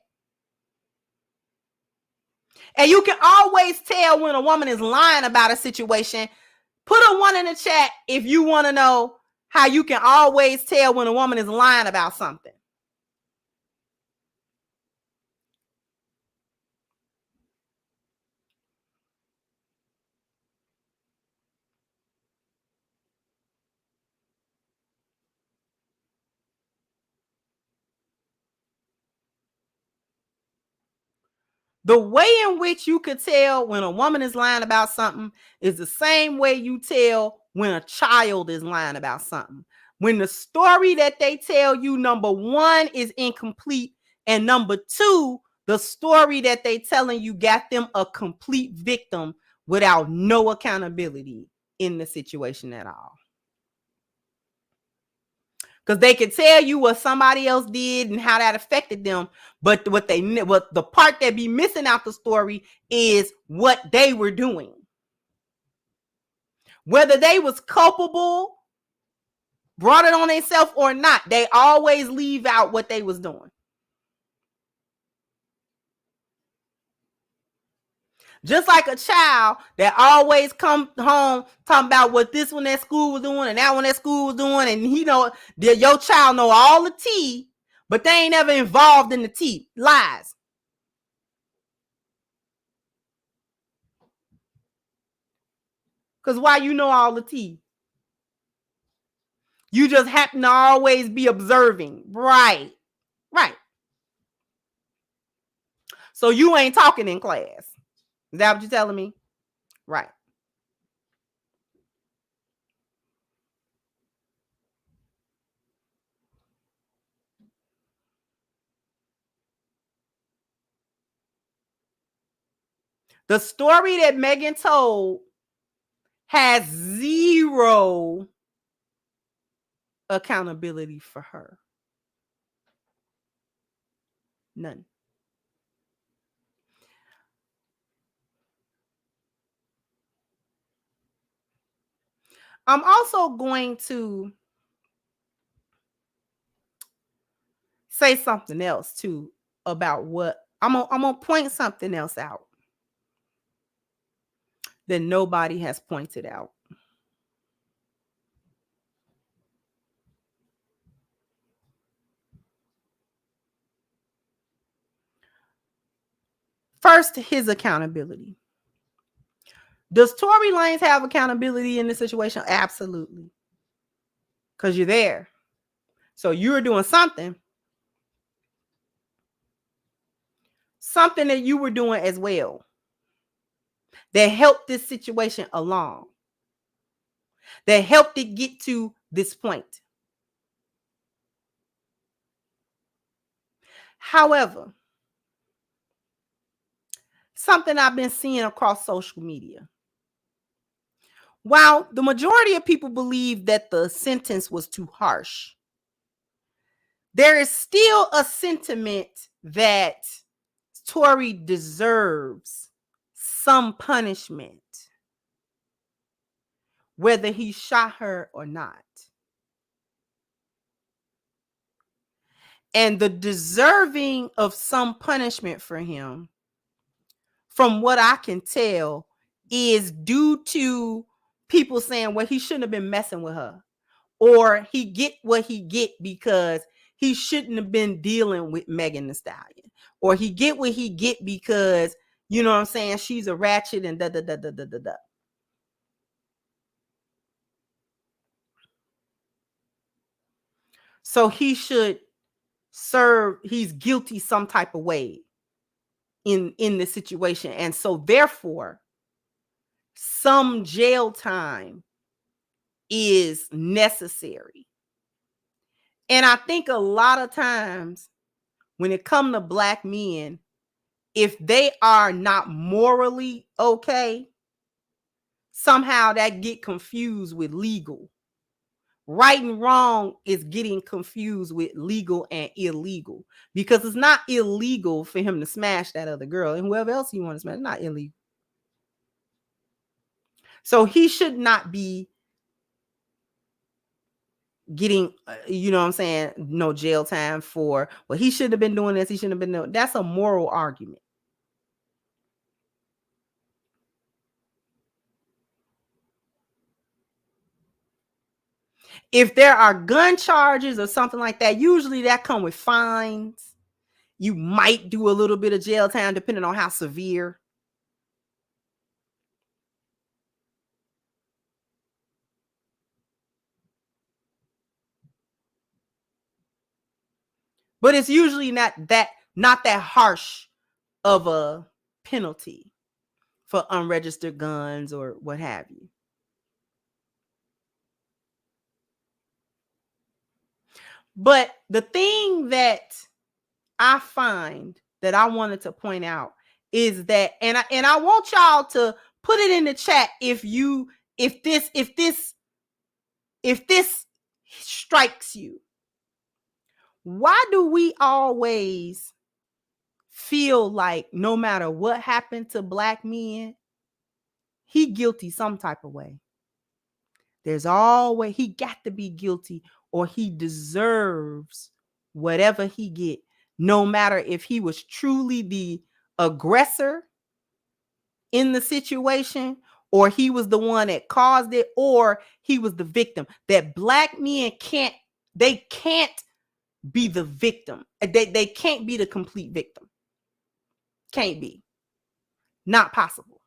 And you can always tell when a woman is lying about a situation. Put a 1 in the chat if you want to know how you can always tell when a woman is lying about something. The way in which you could tell when a woman is lying about something is the same way you tell when a child is lying about something. When the story that they tell you, number one, is incomplete, and number two, the story that they telling you got them a complete victim without no accountability in the situation at all. Because they can tell you what somebody else did and how that affected them, but what the part that be missing out the story is what they were doing. Whether they was culpable, brought it on themselves or not, they always leave out what they was doing. Just like a child that always come home talking about what this one at school was doing and that one at school was doing, and your child know all the tea, but they ain't ever involved in the tea. Lies. Because why you know all the tea? You just happen to always be observing. Right. So you ain't talking in class. Is that what you're telling me? Right. The story that Megan told has zero accountability for her. None. I'm also going to say something else too about what I'm gonna point something else out that nobody has pointed out. First, his accountability. Does Tory Lanez have accountability in this situation? Absolutely. Because you're there. So you're doing something that you were doing as well that helped this situation along, that helped it get to this point. However, something I've been seeing across social media. While the majority of people believe that the sentence was too harsh, there is still a sentiment that Tory deserves some punishment, whether he shot her or not. And the deserving of some punishment for him, from what I can tell, is due to people saying, well, he shouldn't have been messing with her, or he get what he get because he shouldn't have been dealing with Megan Thee Stallion, or he get what he get because, you know what I'm saying, she's a ratchet and da da da da da da da. So he should serve, he's guilty some type of way in the situation, and so therefore some jail time is necessary. And I think a lot of times when it comes to Black men, if they are not morally okay, somehow that get confused with legal. Right and wrong is getting confused with legal and illegal, because it's not illegal for him to smash that other girl and whoever else he wants to smash. It's not illegal. So he should not be getting, you know what I'm saying, no jail time for, well, he should have been doing this, he shouldn't have been doing. That's a moral argument. If there are gun charges or something like that, usually that come with fines. You might do a little bit of jail time depending on how severe. But it's usually not that harsh of a penalty for unregistered guns or what have you. But the thing that I find that I wanted to point out is that, and I want y'all to put it in the chat if this strikes you. Why do we always feel like no matter what happened to Black men, he guilty some type of way? There's always, he got to be guilty or he deserves whatever he get, no matter if he was truly the aggressor in the situation, or he was the one that caused it, or he was the victim. That black men can't be the victim. They can't be the complete victim. Can't be. Not possible.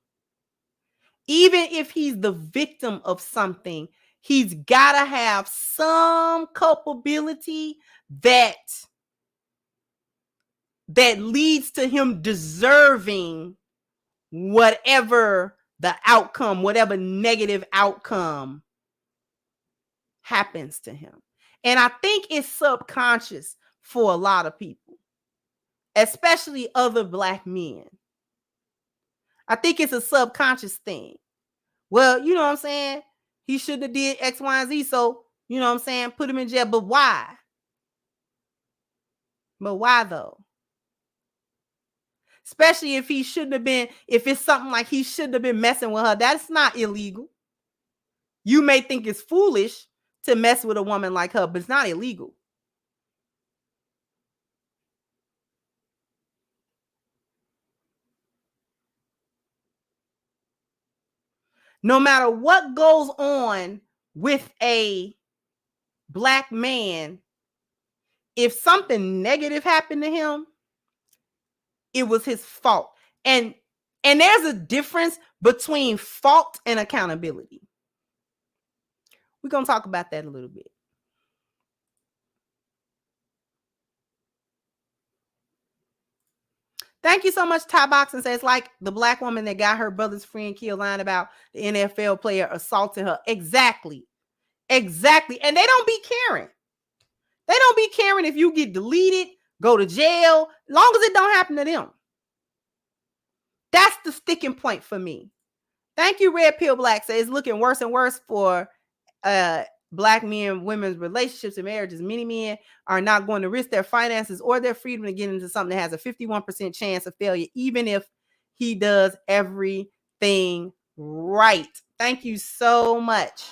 Even if he's the victim of something, he's got to have some culpability that leads to him deserving whatever the outcome, whatever negative outcome happens to him. And I think it's subconscious for a lot of people, especially other black men. I think it's a subconscious thing. Well, you know what I'm saying? He shouldn't have did X, Y, and Z. So, you know what I'm saying? Put him in jail. But why? But why though? Especially if he shouldn't have been, if it's something like he shouldn't have been messing with her. That's not illegal. You may think it's foolish to mess with a woman like her, but it's not illegal. No matter what goes on with a black man, if something negative happened to him, it was his fault. And there's a difference between fault and accountability. We're going to talk about that a little bit. Thank you so much, Ty Boxing says, like the black woman that got her brother's friend killed, lying about the NFL player assaulting her. Exactly. And they don't be caring. They don't be caring if you get deleted, go to jail, long as it don't happen to them. That's the sticking point for me. Thank you, Red Pill Black says, it's looking worse and worse for black men, women's relationships and marriages. Many men are not going to risk their finances or their freedom to get into something that has a 51% chance of failure, even if he does everything right. Thank you so much.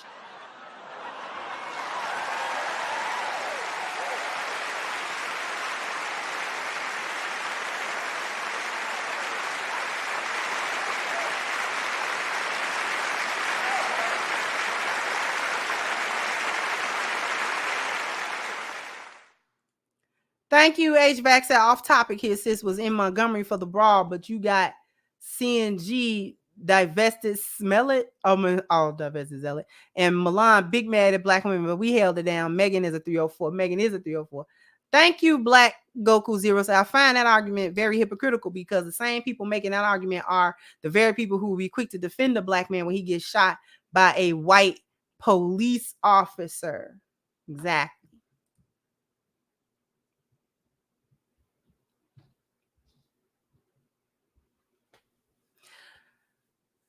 Thank you, HVAC. Said off topic here. Sis was in Montgomery for the brawl, but you got CNG divested, smell it. Oh, divested, zealot. And Milan, big mad at black women, but we held it down. Megan is a 304. Megan is a 304. Thank you, Black Goku Zero. So I find that argument very hypocritical because the same people making that argument are the very people who will be quick to defend the black man when he gets shot by a white police officer. Exactly.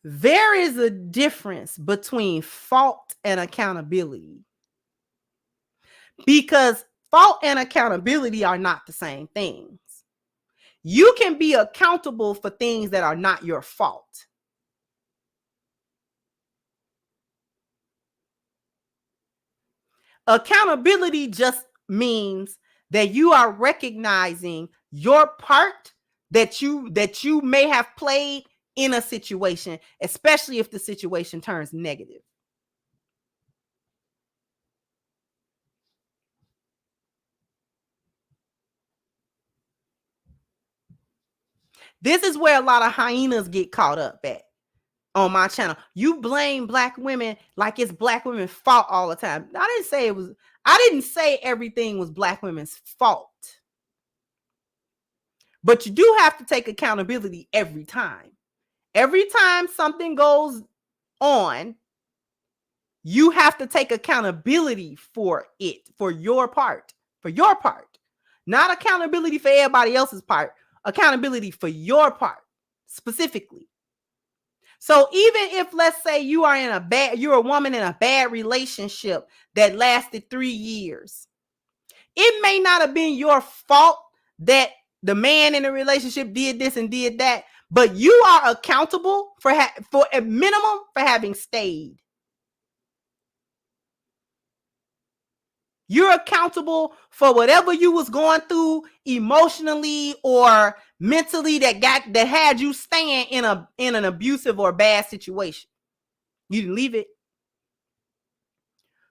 There is a difference between fault and accountability, because fault and accountability are not the same things. You can be accountable for things that are not your fault. Accountability just means that you are recognizing your part that you may have played in a situation, especially if the situation turns negative. This is where a lot of hyenas get caught up at on my channel. You blame black women like it's black women's fault all the time. I didn't say everything was black women's fault. But you do have to take accountability every time. Every time something goes on, you have to take accountability for it, for your part. Not accountability for everybody else's part, accountability for your part specifically. So even if, let's say, you're a woman in a bad relationship that lasted 3 years, it may not have been your fault that the man in the relationship did this and did that, but you are accountable for a minimum for having stayed. You're accountable for whatever you was going through emotionally or mentally that had you staying in an abusive or bad situation. You didn't leave it.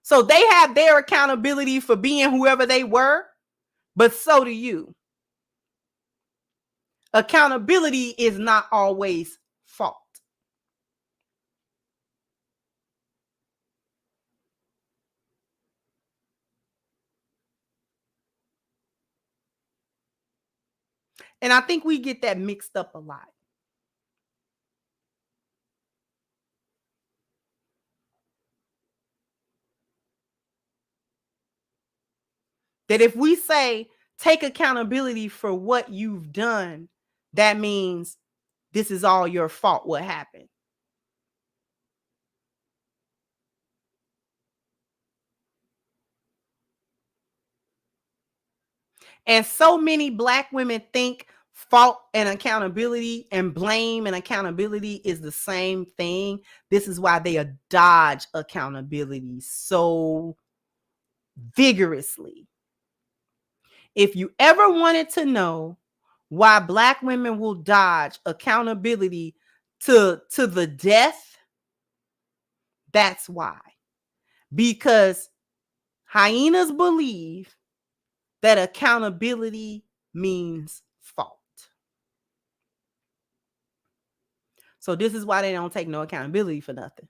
So they have their accountability for being whoever they were, but so do you. Accountability is not always fault. And I think we get that mixed up a lot. That if we say take accountability for what you've done, that means this is all your fault, what happened. And so many Black women think fault and accountability and blame and accountability is the same thing. This is why they dodge accountability so vigorously. If you ever wanted to know why Black women will dodge accountability to the death, that's why. Because hyenas believe that accountability means fault. So this is why they don't take no accountability for nothing.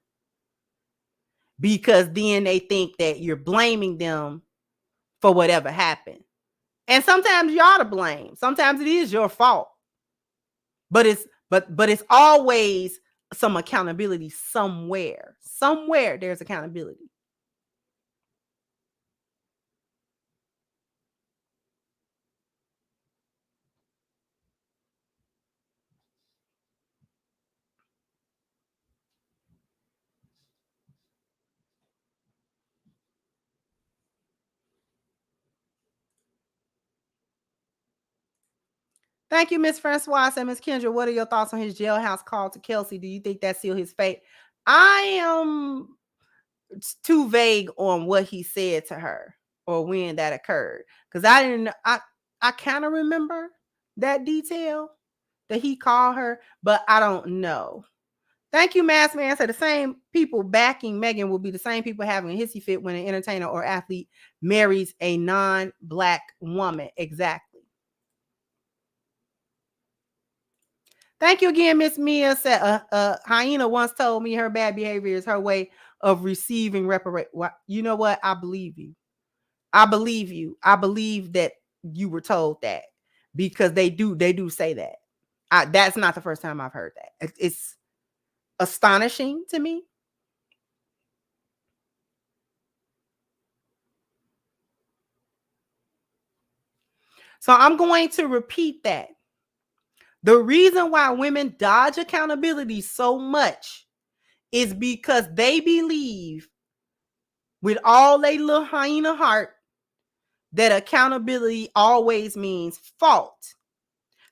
Because then they think that you're blaming them for whatever happened. And sometimes you are to blame. Sometimes it is your fault. But it's always some accountability somewhere. Somewhere there's accountability. Thank you, Miss Francoise and Miss Kendra. What are your thoughts on his jailhouse call to Kelsey? Do you think that sealed his fate? I am too vague on what he said to her or when that occurred. Because I kind of remember that detail that he called her, but I don't know. Thank you, Mass Man. So the same people backing Megan will be the same people having a hissy fit when an entertainer or athlete marries a non-Black woman. Exactly. Thank you again, Miss Mia. Said hyena once told me her bad behavior is her way of receiving reparation. You know what? I believe you. I believe you. I believe that you were told that because they do say that. That's not the first time I've heard that. It's astonishing to me. So I'm going to repeat that. The reason why women dodge accountability so much is because they believe with all their little hyena heart that accountability always means fault.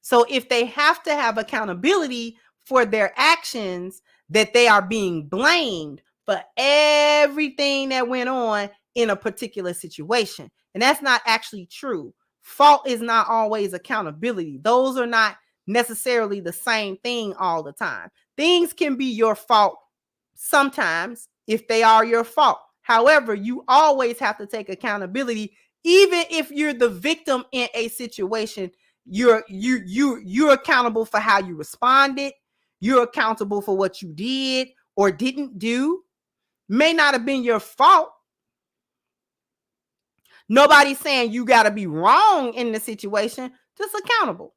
So if they have to have accountability for their actions, that they are being blamed for everything that went on in a particular situation. And that's not actually true. Fault is not always accountability. Those are not necessarily the same thing all the time. Things can be your fault sometimes if they are your fault. However, you always have to take accountability, even if you're the victim in a situation. You're accountable for how you responded. You're accountable for what you did or didn't do. May not have been your fault. Nobody's saying you got to be wrong in the situation, just accountable.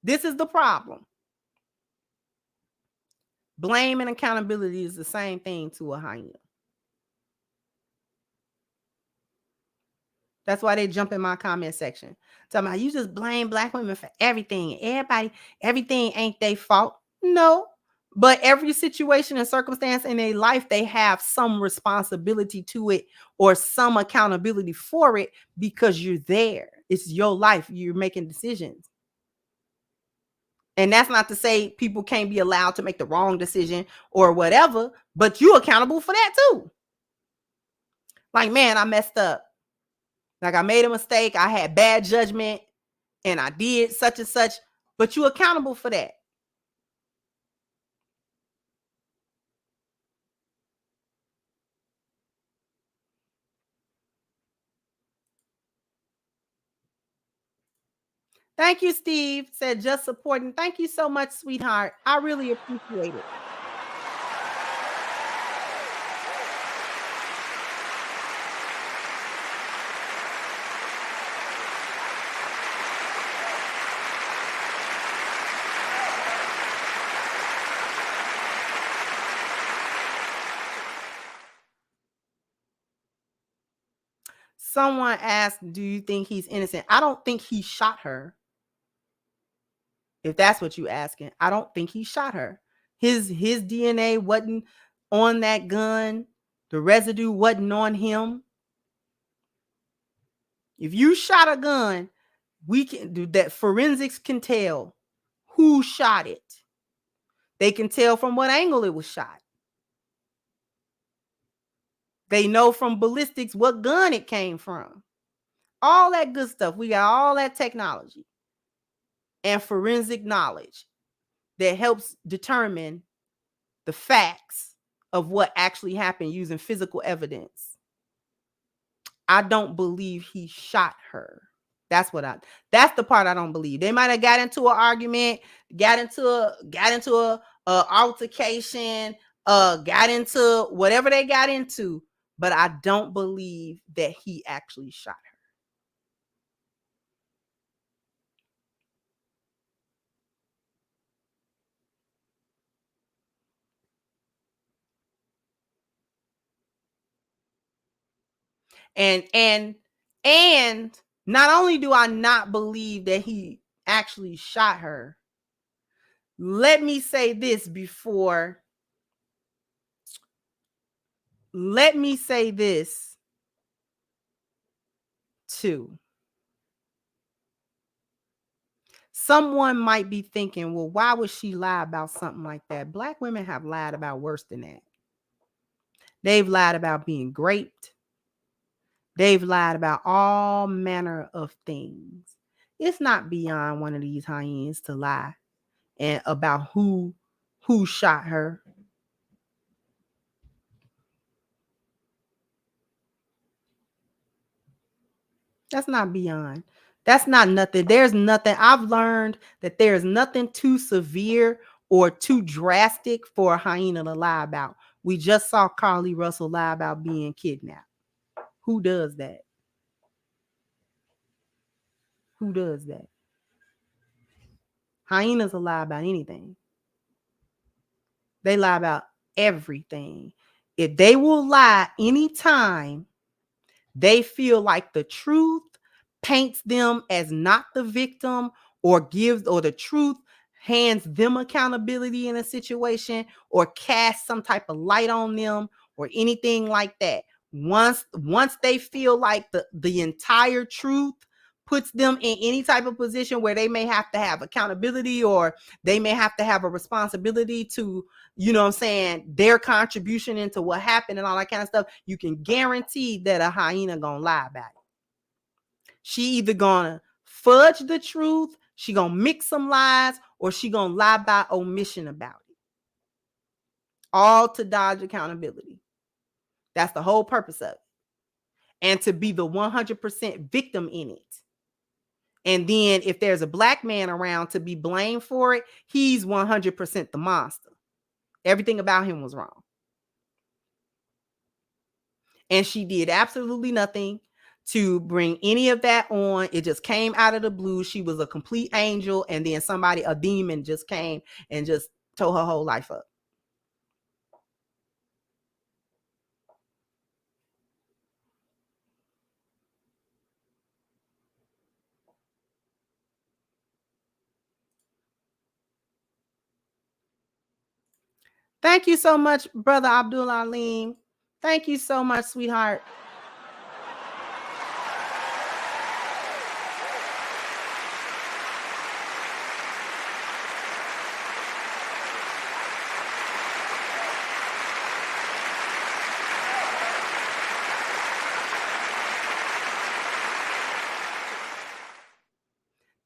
This is the problem. Blame and accountability is the same thing to a hyena. That's why they jump in my comment section. Talking about you just blame Black women for everything. Everything ain't their fault. No. But every situation and circumstance in their life, they have some responsibility to it or some accountability for it because you're there. It's your life. You're making decisions. And that's not to say people can't be allowed to make the wrong decision or whatever, but you're accountable for that too. Like, man, I messed up. Like, I made a mistake. I had bad judgment and I did such and such, but you're accountable for that. Thank you, Steve. Said just supporting. Thank you so much, sweetheart. I really appreciate it. Someone asked, do you think he's innocent? I don't think he shot her. If that's what you're asking, I don't think he shot her. His DNA wasn't on that gun. The residue wasn't on him. If you shot a gun, we can do that. Forensics can tell who shot it. They can tell from what angle it was shot. They know from ballistics what gun it came from. All that good stuff. We got all that technology and forensic knowledge that helps determine the facts of what actually happened using physical evidence. I don't believe he shot her. That's the part I don't believe. They might have got into an argument, got into a altercation, got into whatever they got into, but I don't believe that he actually shot her. And not only do I not believe that he actually shot her, let me say this too. Someone might be thinking, well, why would she lie about something like that? Black women have lied about worse than that. They've lied about being raped. They've lied about all manner of things. It's not beyond one of these hyenas to lie and about who shot her. That's not beyond. That's not nothing. There's nothing. I've learned that there's nothing too severe or too drastic for a hyena to lie about. We just saw Carly Russell lie about being kidnapped. Who does that? Who does that? Hyenas will lie about anything. They lie about everything. If they will lie anytime they feel like the truth paints them as not the victim or the truth hands them accountability in a situation or casts some type of light on them or anything like that. Once they feel like the entire truth puts them in any type of position where they may have to have accountability or they may have to have a responsibility to, you know what I'm saying, their contribution into what happened and all that kind of stuff, you can guarantee that a hyena gonna lie about it. She either gonna fudge the truth, she gonna mix some lies, or she gonna lie by omission about it. All to dodge accountability. That's the whole purpose of it. And to be the 100% victim in it. And then if there's a black man around to be blamed for it, he's 100% the monster. Everything about him was wrong. And she did absolutely nothing to bring any of that on. It just came out of the blue. She was a complete angel. And then a demon just came and just tore her whole life up. Thank you so much, Brother Abdul Alim. Thank you so much, sweetheart.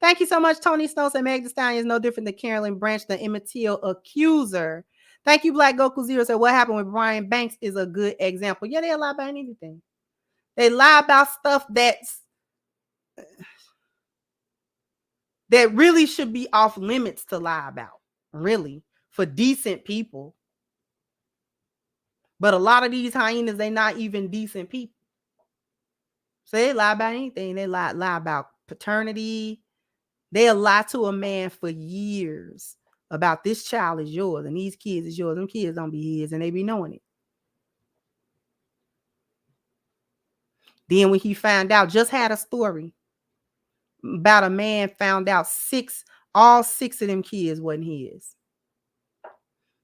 Thank you so much, Tony Snow. And Megan Thee Stallion is no different than Carolyn Branch, the immaterial accuser. Thank you, Black Goku Zero. Said what happened with Brian Banks is a good example. Yeah, they lie about anything. They lie about stuff that really should be off limits to lie about, really, for decent people. But a lot of these hyenas, they're not even decent people. So they lie about anything. They lie about paternity. They'll lie to a man for years about this child is yours and these kids is yours. Them kids don't be his and they be knowing it. Then when he found out, just had a story about a man found out all six of them kids wasn't his.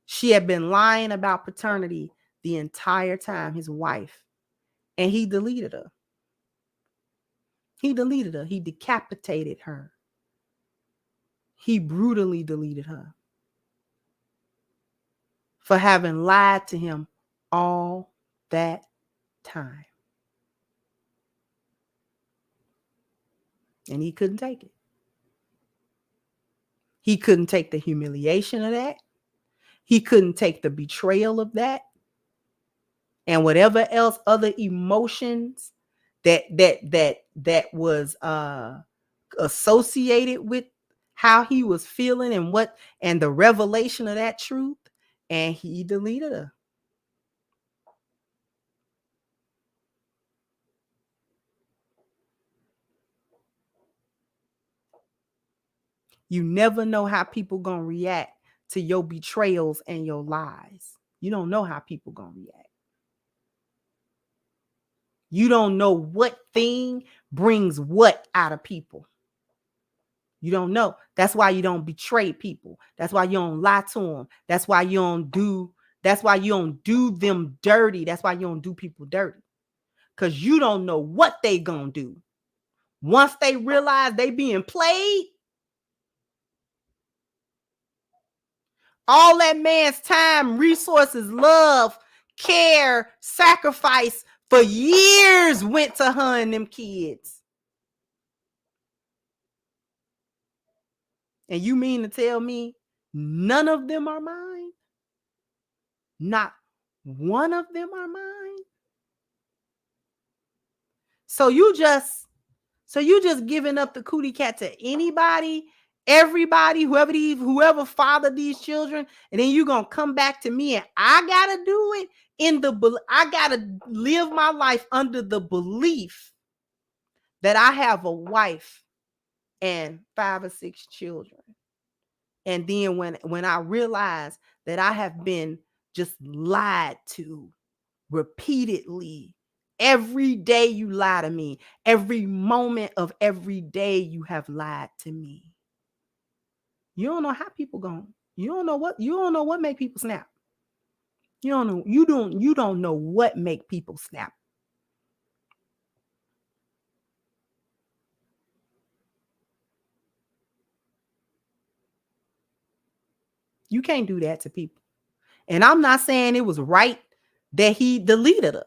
She had been lying about paternity the entire time, his wife, and he deleted her. He deleted her. He decapitated her. He brutally deleted her for having lied to him all that time. And he couldn't take it. He couldn't take the humiliation of that. He couldn't take the betrayal of that. And whatever else other emotions that was associated with how he was feeling and the revelation of that truth, and he deleted her. You never know how people gonna react to your betrayals and your lies. You don't know how people gonna react. You don't know what thing brings what out of people. You don't know. That's why you don't betray people. That's why you don't lie to them. That's why you don't do them dirty. That's why you don't do people dirty. Because you don't know what they gonna do. Once they realize they being played, all that man's time, resources, love, care, sacrifice for years went to her and them kids. And you mean to tell me none of them are mine? Not one of them are mine? So you just giving up the cootie cat to anybody, everybody, whoever fathered these children, and then you gonna come back to me and I gotta do it I gotta live my life under the belief that I have a wife and 5 or 6 children. And then when I realize that I have been just lied to repeatedly, every day you lie to me, every moment of every day you have lied to me. You don't know how people going. You don't know what make people snap. You don't know what make people snap. You can't do that to people. And I'm not saying it was right that he deleted her.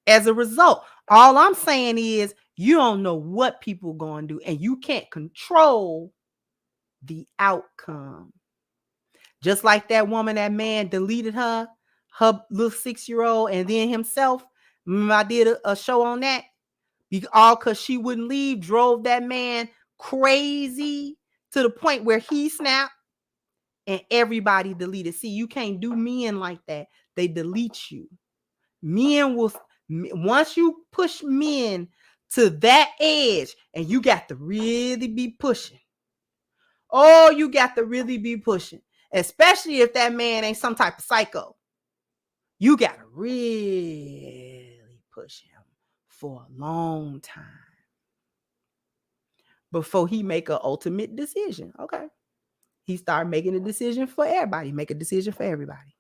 As a result, all I'm saying is you don't know what people going to do and you can't control the outcome. Just like that woman, that man deleted her little 6-year-old and then himself. Remember I did a show on that? All because she wouldn't leave, drove that man crazy to the point where he snapped and everybody deleted. See, you can't do men like that. They delete you. Once you push men to that edge, and you got to really be pushing. Oh, you got to really be pushing. Especially if that man ain't some type of psycho. You got to really push him for a long time before he make an ultimate decision. Okay. He started making a decision for everybody. Make a decision for everybody.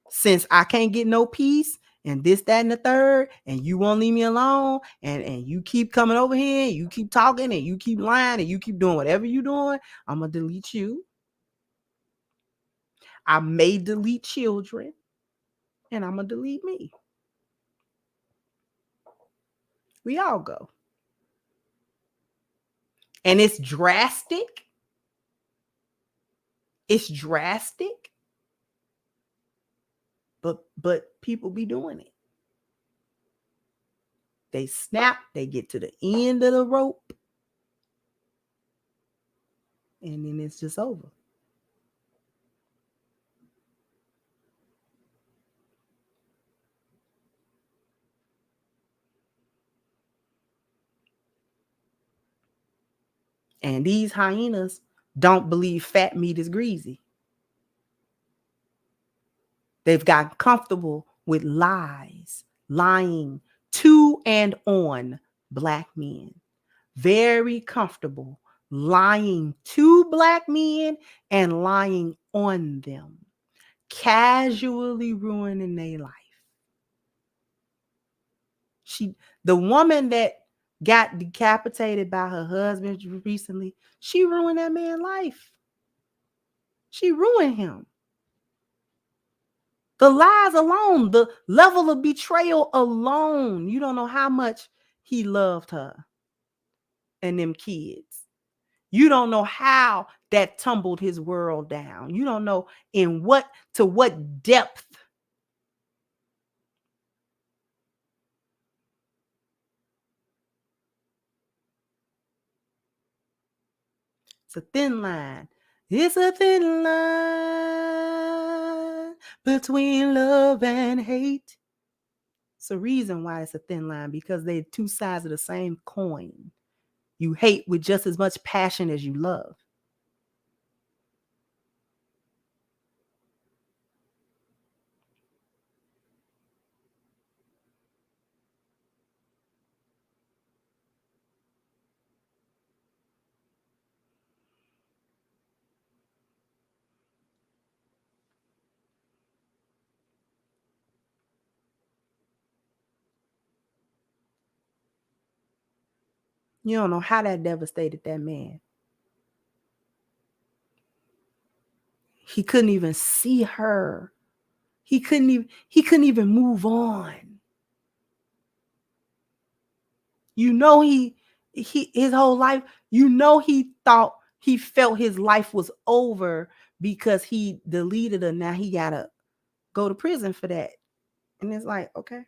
Since I can't get no peace and this, that, and the third, and you won't leave me alone, and you keep coming over here, and you keep talking, and you keep lying, and you keep doing whatever you're doing, I'm going to delete you. I may delete children, and I'm going to delete me. We all go. And it's drastic. It's drastic. But people be doing it. They snap, they get to the end of the rope, and then it's just over. And these hyenas don't believe fat meat is greasy. They've gotten comfortable with lies, lying to and on Black men. Very comfortable lying to Black men and lying on them, casually ruining their life. The woman that got decapitated by her husband recently, she ruined that man's life. She ruined him. The lies alone, the level of betrayal alone, you don't know how much he loved her and them kids. You don't know how that tumbled his world down. You don't know to what depth. It's a thin line. It's a thin line between love and hate. It's a reason why it's a thin line, because they're two sides of the same coin. You hate with just as much passion as you love. You don't know how that devastated that man. He couldn't even see her. He couldn't even move on. You know, his whole life, you know, he felt his life was over because he deleted her. Now he gotta go to prison for that. And it's like, okay.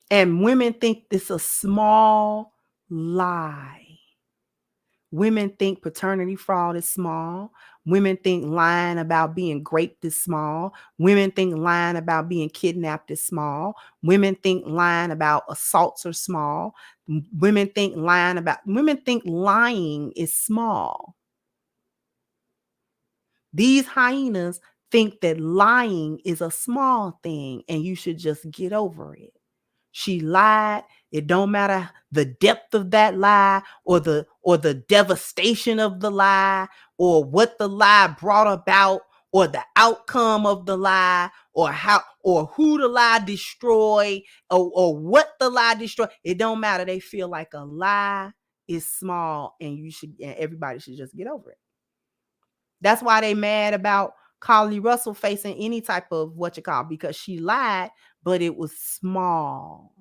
And women think it's a small lie. Women think paternity fraud is small. Women think lying about being raped is small. Women think lying about being kidnapped is small. Women think lying about assaults are small. Women think lying is small. These hyenas think that lying is a small thing and you should just get over it. She lied. It don't matter the depth of that lie or the devastation of the lie or what the lie brought about or the outcome of the lie or who the lie destroyed or what the lie destroyed. It don't matter. They feel like a lie is small and everybody should just get over it. That's why they mad about Carly Russell facing any type of because she lied, but it was small.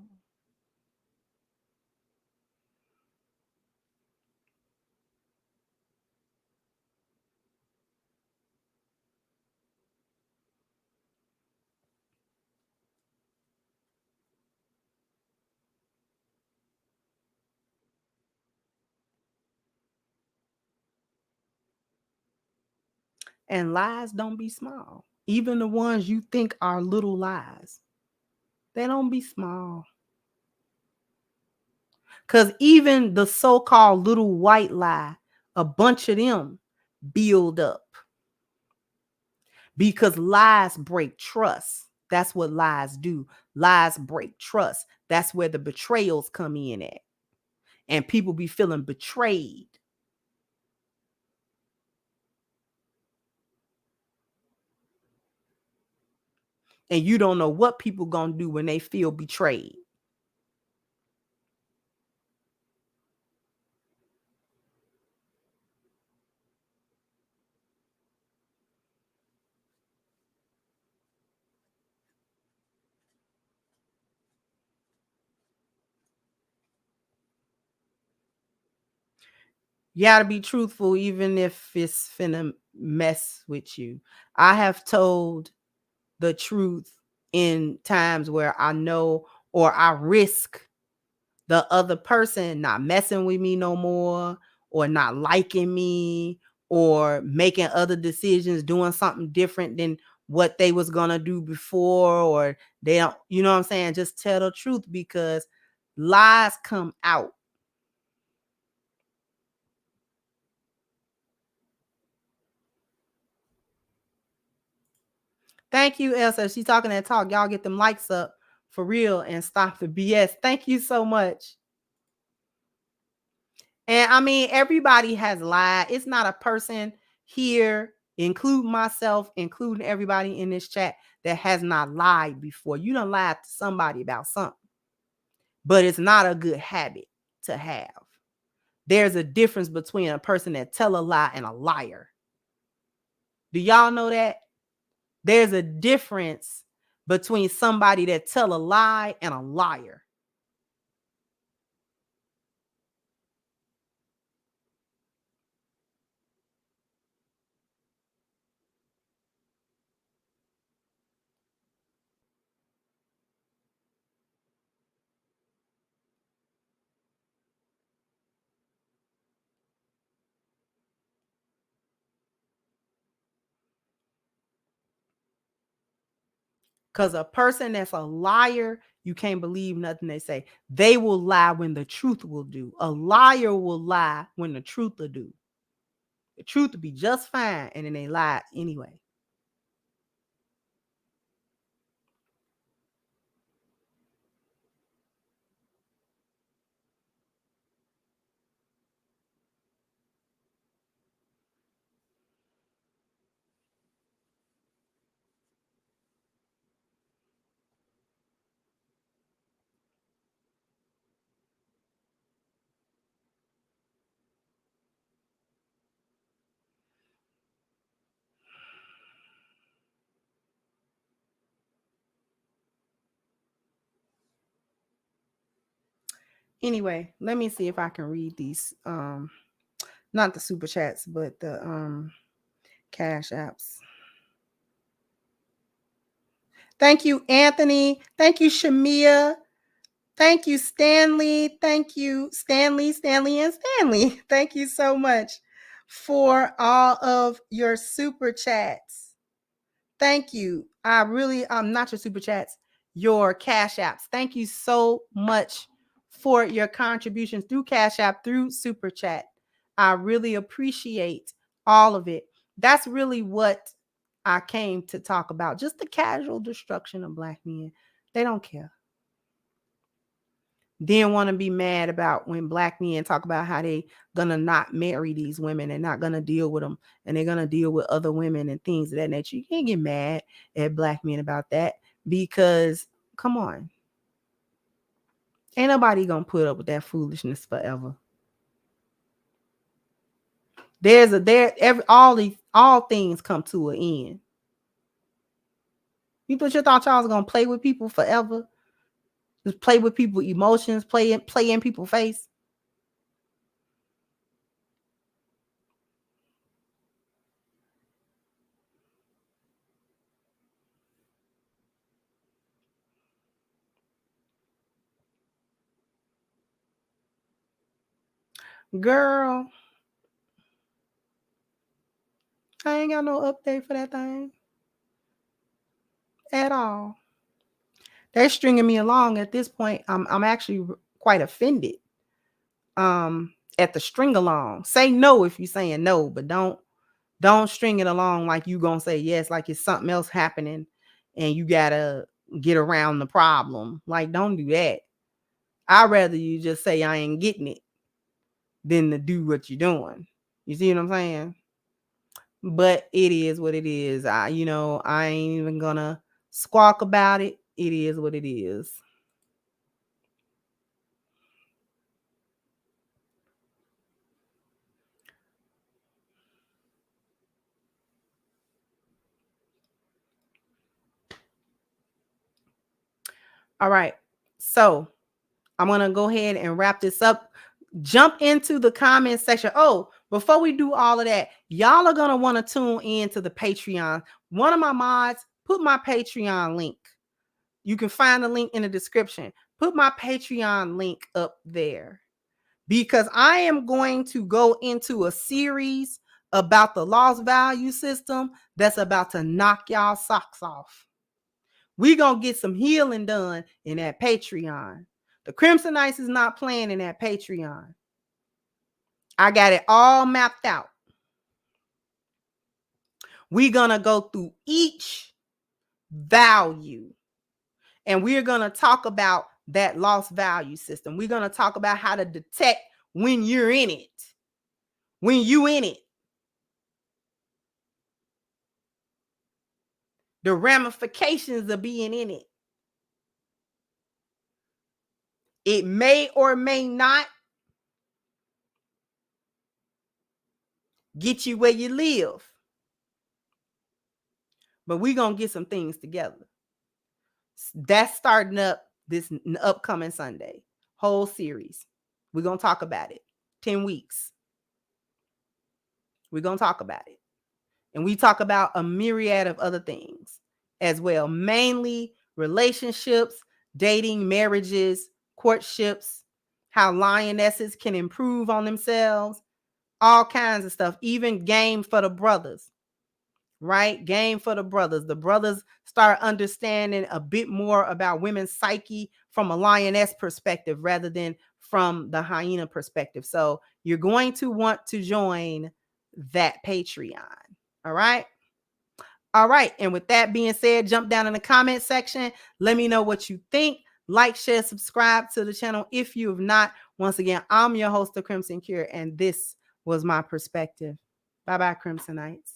And lies don't be small. Even the ones you think are little lies, they don't be small. Because even the so-called little white lie, a bunch of them build up. Because lies break trust. That's what lies do. Lies break trust. That's where the betrayals come in at. And people be feeling betrayed. And you don't know what people gonna do when they feel betrayed. You got to be truthful, even if it's finna mess with you. I have told the truth in times where I know or I risk the other person not messing with me no more, or not liking me, or making other decisions, doing something different than what they was gonna do before, or they don't, you know what I'm saying? Just tell the truth, because lies come out. Thank you, Elsa. She's talking that talk. Y'all get them likes up for real and stop the BS. Thank you so much. And I mean, everybody has lied. It's not a person here, including myself, including everybody in this chat, that has not lied before. You done lied to somebody about something, but it's not a good habit to have. There's a difference between a person that tell a lie and a liar. Do y'all know that? There's a difference between somebody that tell a lie and a liar. Because a person that's a liar, you can't believe nothing they say. They will lie when the truth will do. A liar will lie when the truth will do. The truth will be just fine, and then they lie anyway. Anyway, let me see if I can read these. Not the super chats, but the cash apps. Thank you, Anthony. Thank you, Shamia. Thank you, Stanley. Thank you, Stanley, and Stanley. Thank you so much for all of your super chats. Thank you. Not your super chats, your cash apps. Thank you so much for your contributions through Cash App, through super chat. I really appreciate all of it. That's really what I came to talk about. Just the casual destruction of Black men. They don't care. Then want to be mad about when Black men talk about how they gonna not marry these women and not gonna deal with them, and they're gonna deal with other women and things of that nature. You can't get mad at Black men about that, because come on, ain't nobody gonna put up with that foolishness forever. All things come to an end. You thought y'all was gonna play with people forever? Just play with people's emotions, play in people's face? Girl, I ain't got no update for that thing at all. They're stringing me along at this point. I'm actually quite offended at the string along. Say no if you're saying no, but don't string it along like you gonna say yes, like it's something else happening and you gotta get around the problem. Like, don't do that. I'd rather you just say I ain't getting it than to do what you're doing. You see what I'm saying? But it is what it is. I ain't even gonna squawk about it. It is what it is. All right. So I'm going to go ahead and wrap this up. Jump into the comment section. Oh, before we do all of that, y'all are going to want to tune in to the Patreon. One of my mods put my Patreon link. You can find the link in the description. Put my Patreon link up there, because I am going to go into a series about the lost value system that's about to knock y'all socks off. We're going to get some healing done in that Patreon. The Crimsonites is not playing in that Patreon. I got it all mapped out. We're going to go through each value, and we're going to talk about that lost value system. We're going to talk about how to detect when you're in it, when you in it, the ramifications of being in it. It may or may not get you where you live, but we're going to get some things together. That's starting up this upcoming Sunday. Whole series. We're going to talk about it. 10 weeks. We're going to talk about it. And we talk about a myriad of other things as well. Mainly relationships, dating, marriages, courtships, how lionesses can improve on themselves, all kinds of stuff, even game for the brothers, right? Game for the brothers. The brothers start understanding a bit more about women's psyche from a lioness perspective rather than from the hyena perspective. So you're going to want to join that Patreon. All right. All right. And with that being said, jump down in the comment section. Let me know what you think. Like, share, subscribe to the channel if you have not. Once again, I'm your host of Crimson Cure, and this was my perspective. Bye-bye, Crimsonites.